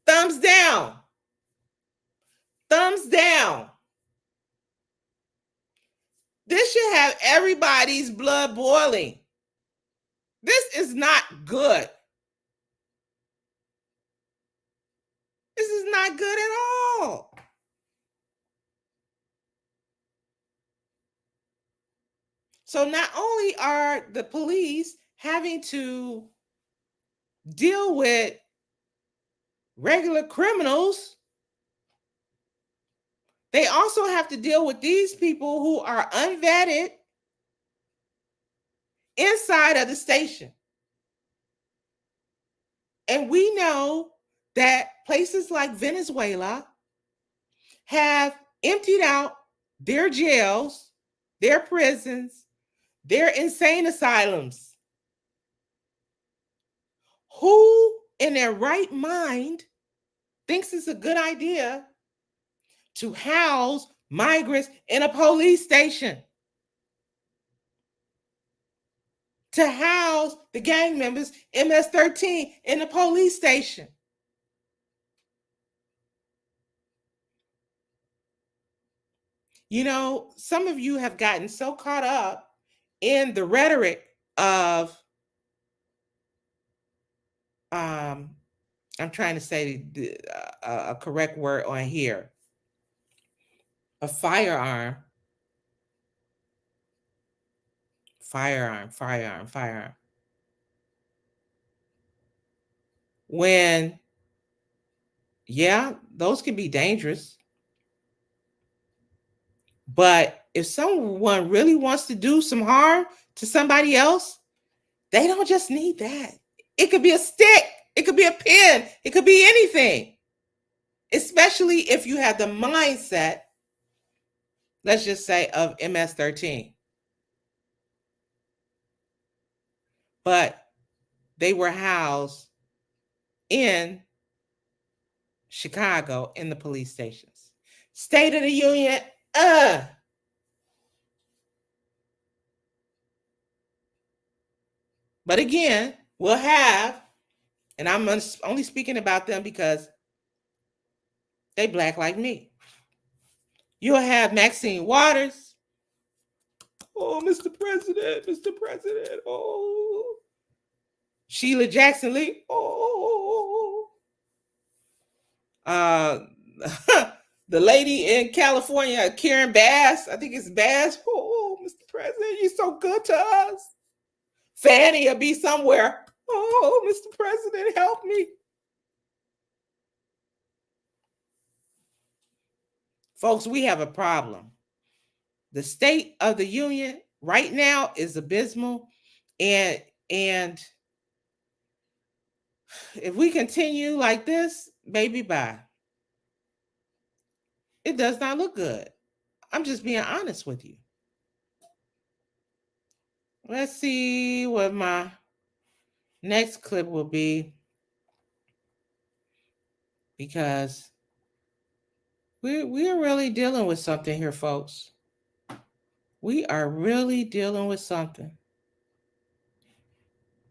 Thumbs down. Thumbs down. This should have everybody's blood boiling. This is not good. This is not good at all. So not only are the police having to deal with regular criminals, they also have to deal with these people who are unvetted inside of the station. And we know that places like Venezuela have emptied out their jails, their prisons, their insane asylums. Who in their right mind thinks it's a good idea to house migrants in a police station? To house the gang members, MS-13, in the police station? You know, some of you have gotten so caught up in the rhetoric of, I'm trying to say a correct word on here, a firearm. When, yeah, those can be dangerous. But if someone really wants to do some harm to somebody else, they don't just need that. It could be a stick. It could be a pen. It could be anything. especially if you have the mindset, let's just say, of MS-13. But they were housed in Chicago in the police stations. State of the Union, But again, we'll have, and I'm only speaking about them because they Black like me. You'll have Maxine Waters. Oh, Mr. President, Mr. President. Oh. Sheila Jackson Lee. Oh. The lady in California, Karen Bass. I think it's Bass. Oh, Mr. President, you're so good to us. Fanny will be somewhere. Oh, Mr. President, help me. Folks, we have a problem. The state of the union right now is abysmal. And if we continue like this, baby, bye. It does not look good. I'm just being honest with you. Let's see what my next clip will be, because we're really dealing with something here, folks. We are really dealing with something.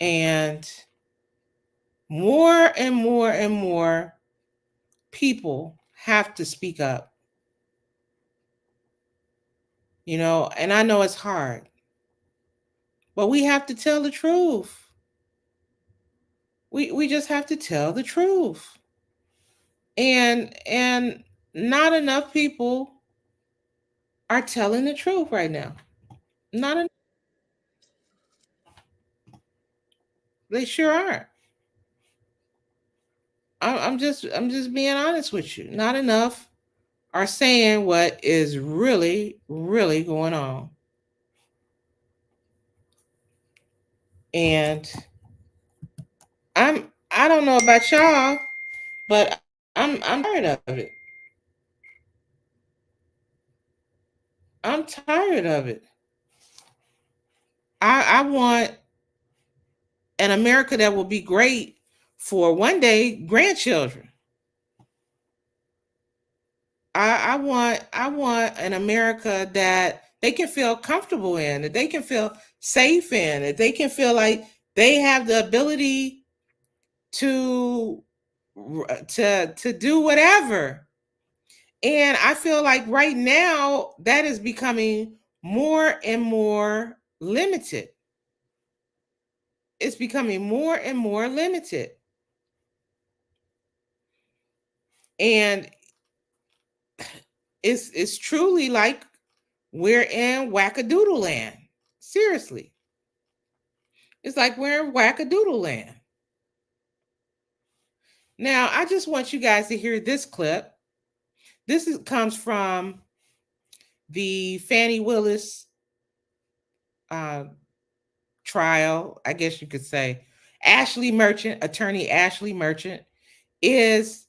And more and more and more people have to speak up. You know, and I know it's hard, but we have to tell the truth. We just have to tell the truth. And not enough people are telling the truth right now. Not enough. They sure aren't. I'm just being honest with you. Not enough are saying what is really, really going on. And I don't know about y'all, but I'm tired of it. I'm tired of it. I want an America that will be great for one day grandchildren. I want an America that they can feel comfortable in, that they can feel safe in, that they can feel like they have the ability to do whatever. And I feel like right now that is becoming more and more limited. It's becoming more and more limited. And it's truly like we're in wackadoodle land. Seriously. It's like we're in wackadoodle land. Now, I just want you guys to hear this clip. This comes from the Fani Willis trial, I guess you could say. Ashley Merchant, attorney Ashley Merchant, is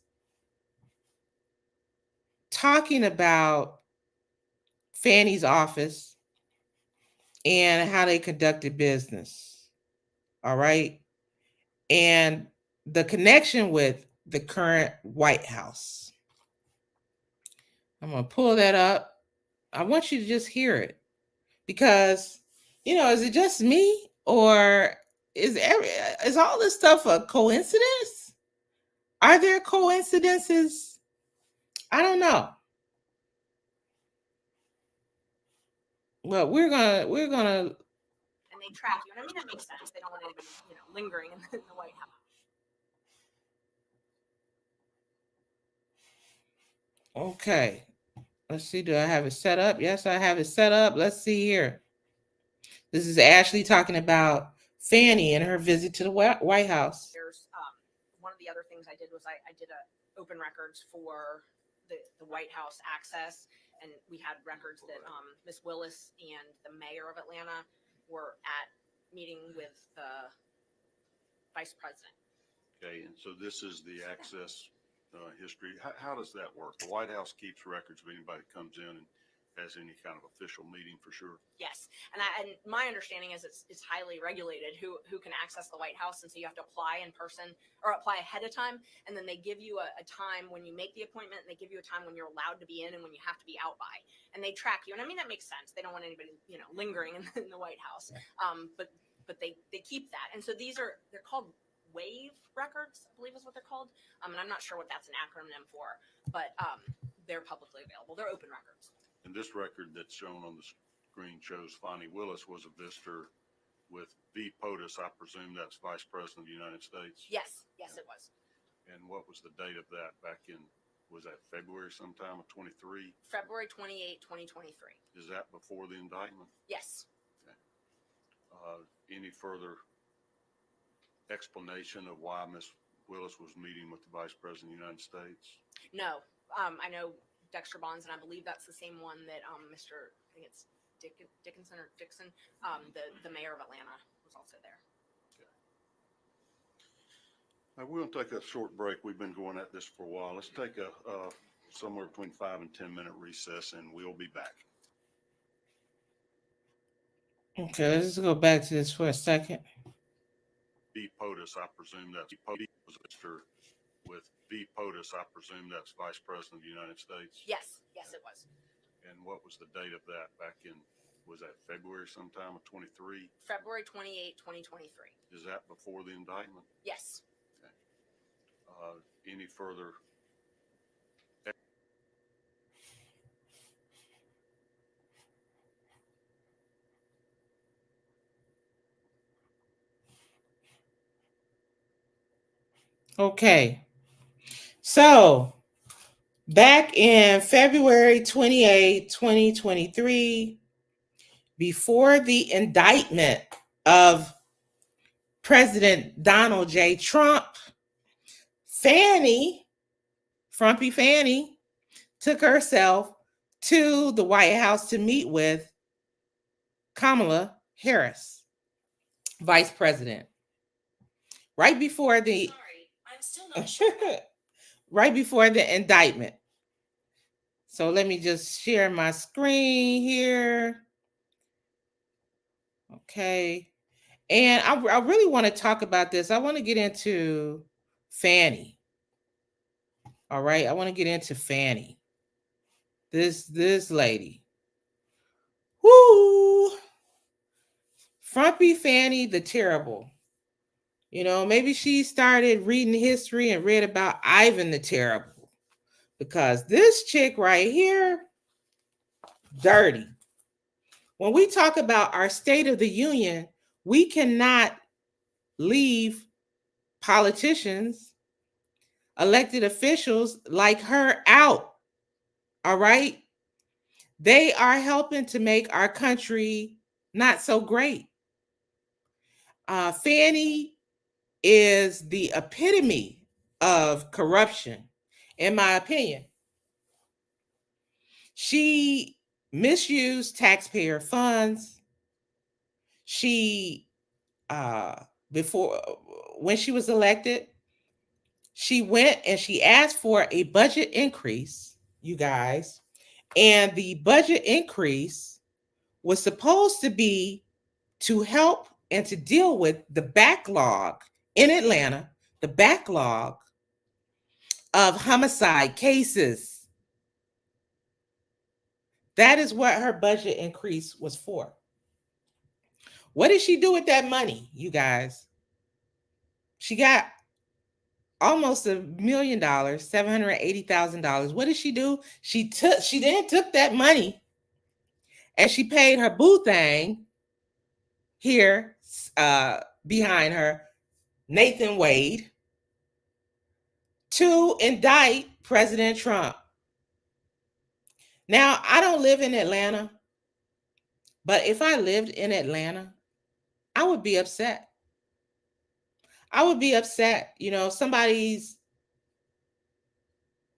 talking about Fannie's office and how they conducted business. All right. And the connection with the current White House. I'm going to pull that up. I want you to just hear it, because, you know, is it just me, or is all this stuff a coincidence? Are there coincidences? I don't know. Well, we're gonna. And they track you. And I mean, that makes sense. They don't want anybody, lingering in the White House. Okay. Let's see. Do I have it set up? Yes, I have it set up. Let's see here. This is Ashley talking about Fannie and her visit to the White House. There's one of the other things I did was I did open records for the White House access, and we had records that Ms. Willis and the mayor of Atlanta were at meeting with the vice president. Okay, and so this is the access history. How does that work? The White House keeps records of anybody that comes in and has any kind of official meeting for sure. Yes, and my understanding is it's highly regulated who can access the White House, and so you have to apply in person or apply ahead of time, and then they give you a time when you make the appointment, and they give you a time when you're allowed to be in and when you have to be out by, and they track you. And I mean that makes sense. They don't want anybody lingering in the White House, but they keep that, and so they're called WAVE records, I believe is what they're called, and I'm not sure what that's an acronym for, but they're publicly available. They're open records. And this record that's shown on the screen shows Fani Willis was a visitor with V. POTUS. I presume that's Vice President of the United States. Yes, it was. And what was the date of that back in, was that February sometime of 23? February 28, 2023. Is that before the indictment? Yes. Okay. Any further explanation of why Ms. Willis was meeting with the Vice President of the United States? No. I know Dexter Bonds, and I believe that's the same one that I think it's Dixon, the mayor of Atlanta was also there. Okay. We're going to take a short break. We've been going at this for a while. Let's take a somewhere between 5 and 10 minute recess, and we'll be back. Okay, let's just go back to this for a second. V. POTUS, I presume that's POTUS was a visitor with V. POTUS. I presume that's Vice President of the United States. Yes, it was. And what was the date of that back in, was that February sometime of 23? February 28, 2023. Is that before the indictment? Yes. Okay. Any further? Okay. So back in February 28, 2023, before the indictment of President Donald J. Trump, Frumpy Fanny, took herself to the White House to meet with Kamala Harris, Vice President. Right before the right before the indictment. So let me just share my screen here. Okay. And I really want to talk about this. I want to get into Fanny. All right. I want to get into Fanny. This lady. Woo! Frumpy Fanny the Terrible. Maybe she started reading history and read about Ivan the Terrible, because this chick right here, dirty. When we talk about our State of the Union, we cannot leave politicians, elected officials like her out. All right? They are helping to make our country not so great. Fanny is the epitome of corruption, in my opinion. She misused taxpayer funds. She, when she was elected, she went and she asked for a budget increase, you guys, and the budget increase was supposed to be to help and to deal with the backlog in Atlanta, the backlog of homicide cases. That is what her budget increase was for. What did she do with that money, you guys? She got almost $1 million, $780,000. What did she do? She then took that money and she paid her boo thing here behind her, Nathan Wade, to indict President Trump. Now, I don't live in Atlanta, but if I lived in Atlanta, I would be upset. I would be upset. Somebody's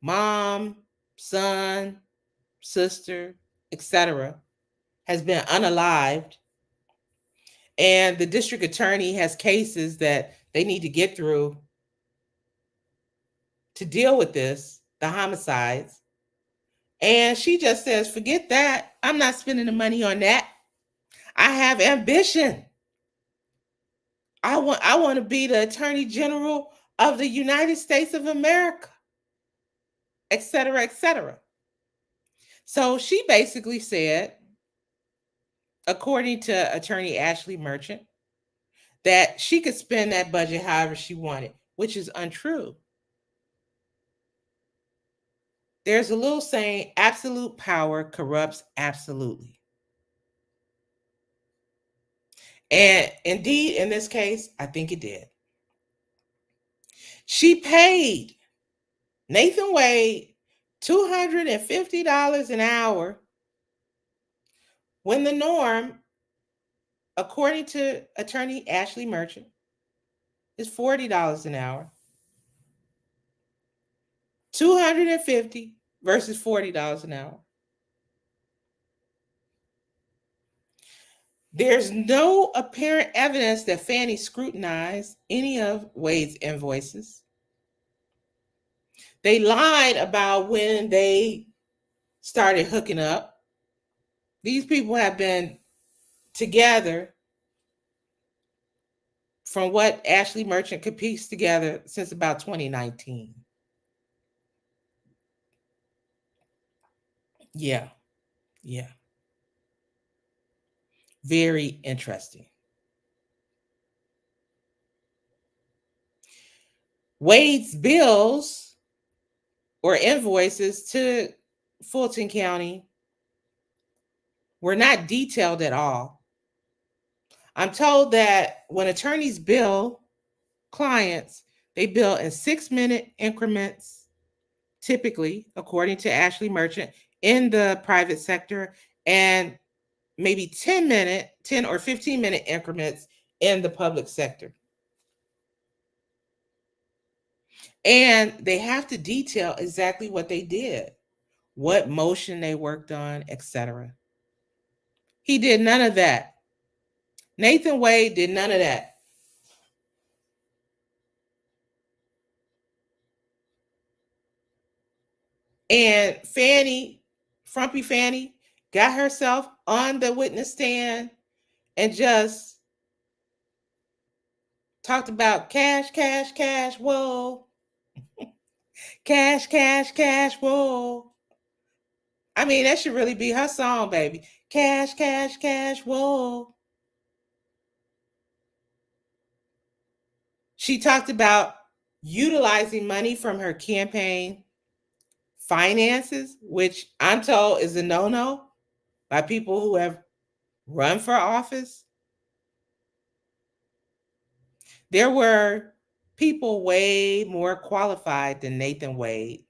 mom, son, sister, etc., has been unalived, and the district attorney has cases that they need to get through to deal with this, the homicides. And she just says, forget that. I'm not spending the money on that. I have ambition. I want to be the Attorney General of the United States of America, et cetera, et cetera. So she basically said, according to attorney Ashley Merchant, that she could spend that budget however she wanted, which is untrue. There's a little saying, absolute power corrupts absolutely. And indeed, in this case, I think it did. She paid Nathan Wade $250 an hour when the norm, according to attorney Ashley Merchant, is $40 an hour. $250 versus $40 an hour. There's no apparent evidence that Fannie scrutinized any of Wade's invoices. They lied about when they started hooking up. These people have been together, from what Ashley Merchant could piece together, since about 2019. Yeah. Very interesting. Wade's bills or invoices to Fulton County were not detailed at all. I'm told that when attorneys bill clients, they bill in 6-minute increments, typically, according to Ashley Merchant, in the private sector, and maybe 10 or 15-minute increments in the public sector. And they have to detail exactly what they did, what motion they worked on, etc. He did none of that. Nathan Wade did none of that. And Fannie, Frumpy Fannie, got herself on the witness stand and just talked about cash, cash, cash, whoa. Cash, cash, cash, whoa. I mean, that should really be her song, baby. Cash, cash, cash, whoa. She talked about utilizing money from her campaign finances, which I'm told is a no-no by people who have run for office. There were people way more qualified than Nathan Wade.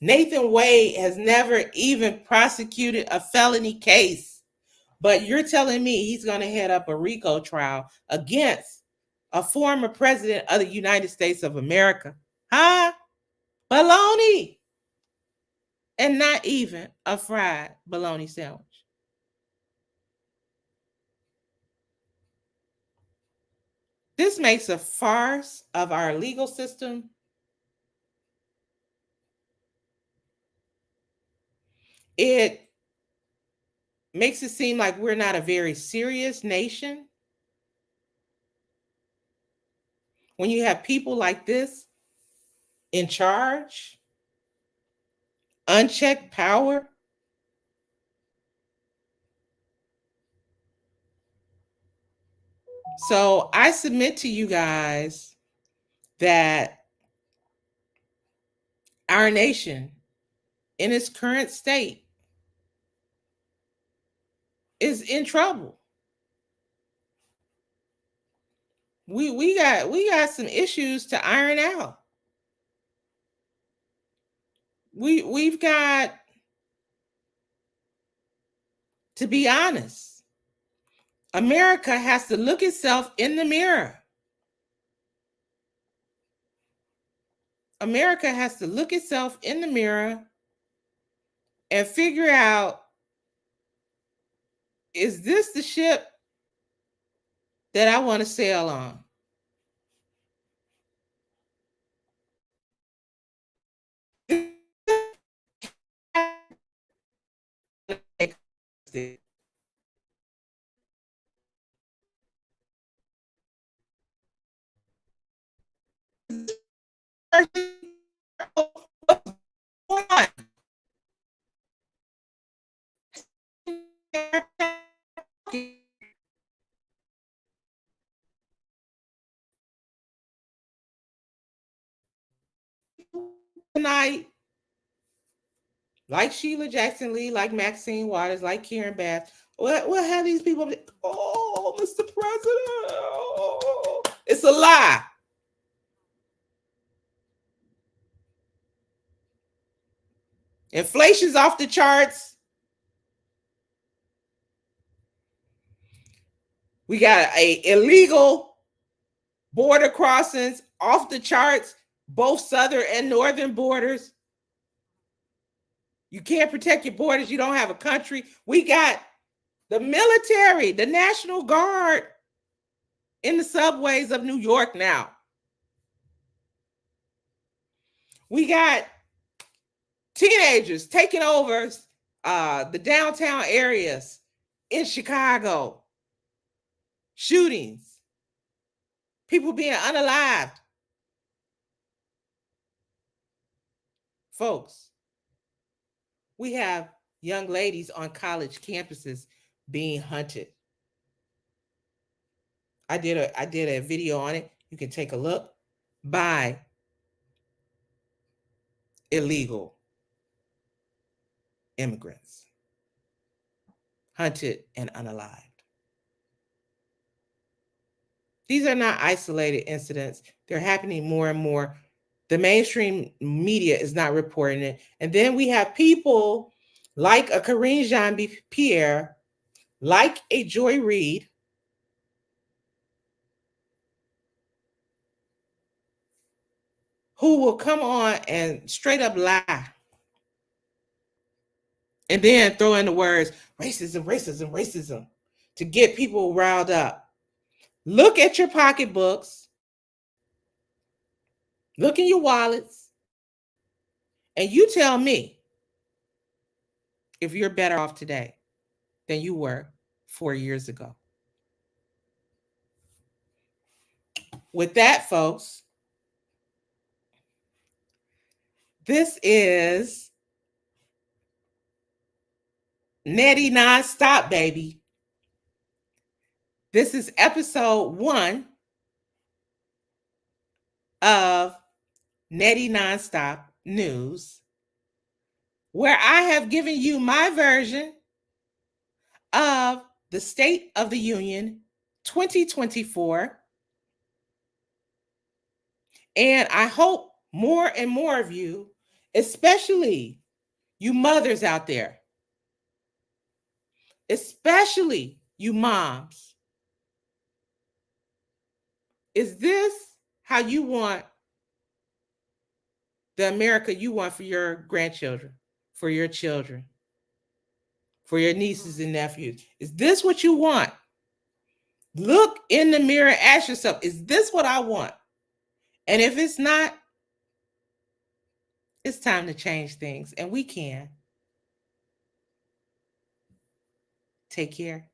Nathan Wade has never even prosecuted a felony case, but you're telling me he's going to head up a RICO trial against a former president of the United States of America? Huh? Baloney. And not even a fried bologna sandwich. This makes a farce of our legal system. It makes it seem like we're not a very serious nation. When you have people like this in charge, unchecked power. So I submit to you guys that our nation in its current state is in trouble. We got some issues to iron out. We've got to be honest. America has to look itself in the mirror. America has to look itself in the mirror and figure out, is this the ship that I want to sail on? stick. Tonight, like Sheila Jackson Lee, like Maxine Waters, like Karen Bass, we'll have these people. Oh, Mr. President, oh, it's a lie. Inflation's off the charts. We got illegal border crossings off the charts, both southern and northern borders. You can't protect your borders. You don't have a country. We got the military, the National Guard in the subways of New York now. We got teenagers taking over the downtown areas in Chicago. Shootings. People being unalived. Folks, we have young ladies on college campuses being hunted. I did a video on it. You can take a look. By illegal immigrants. Hunted and unalived. These are not isolated incidents. They're happening more and more. The mainstream media is not reporting it. And then we have people like a Karine Jean-Pierre, like a Joy Reid, who will come on and straight up lie. And then throw in the words, racism, racism, racism, to get people riled up. Look at your pocketbooks. Look in your wallets. And you tell me if you're better off today than you were 4 years ago. With that, folks, this is Nettie Nonstop, baby. This is episode 1 of Nettie Nonstop News, where I have given you my version of the State of the Union 2024. And I hope more and more of you, especially you mothers out there, especially you moms, is this how you want the America you want for your grandchildren, for your children, for your nieces and nephews? Is this what you want? Look in the mirror, ask yourself, is this what I want? And if it's not, it's time to change things, and we can. Take care.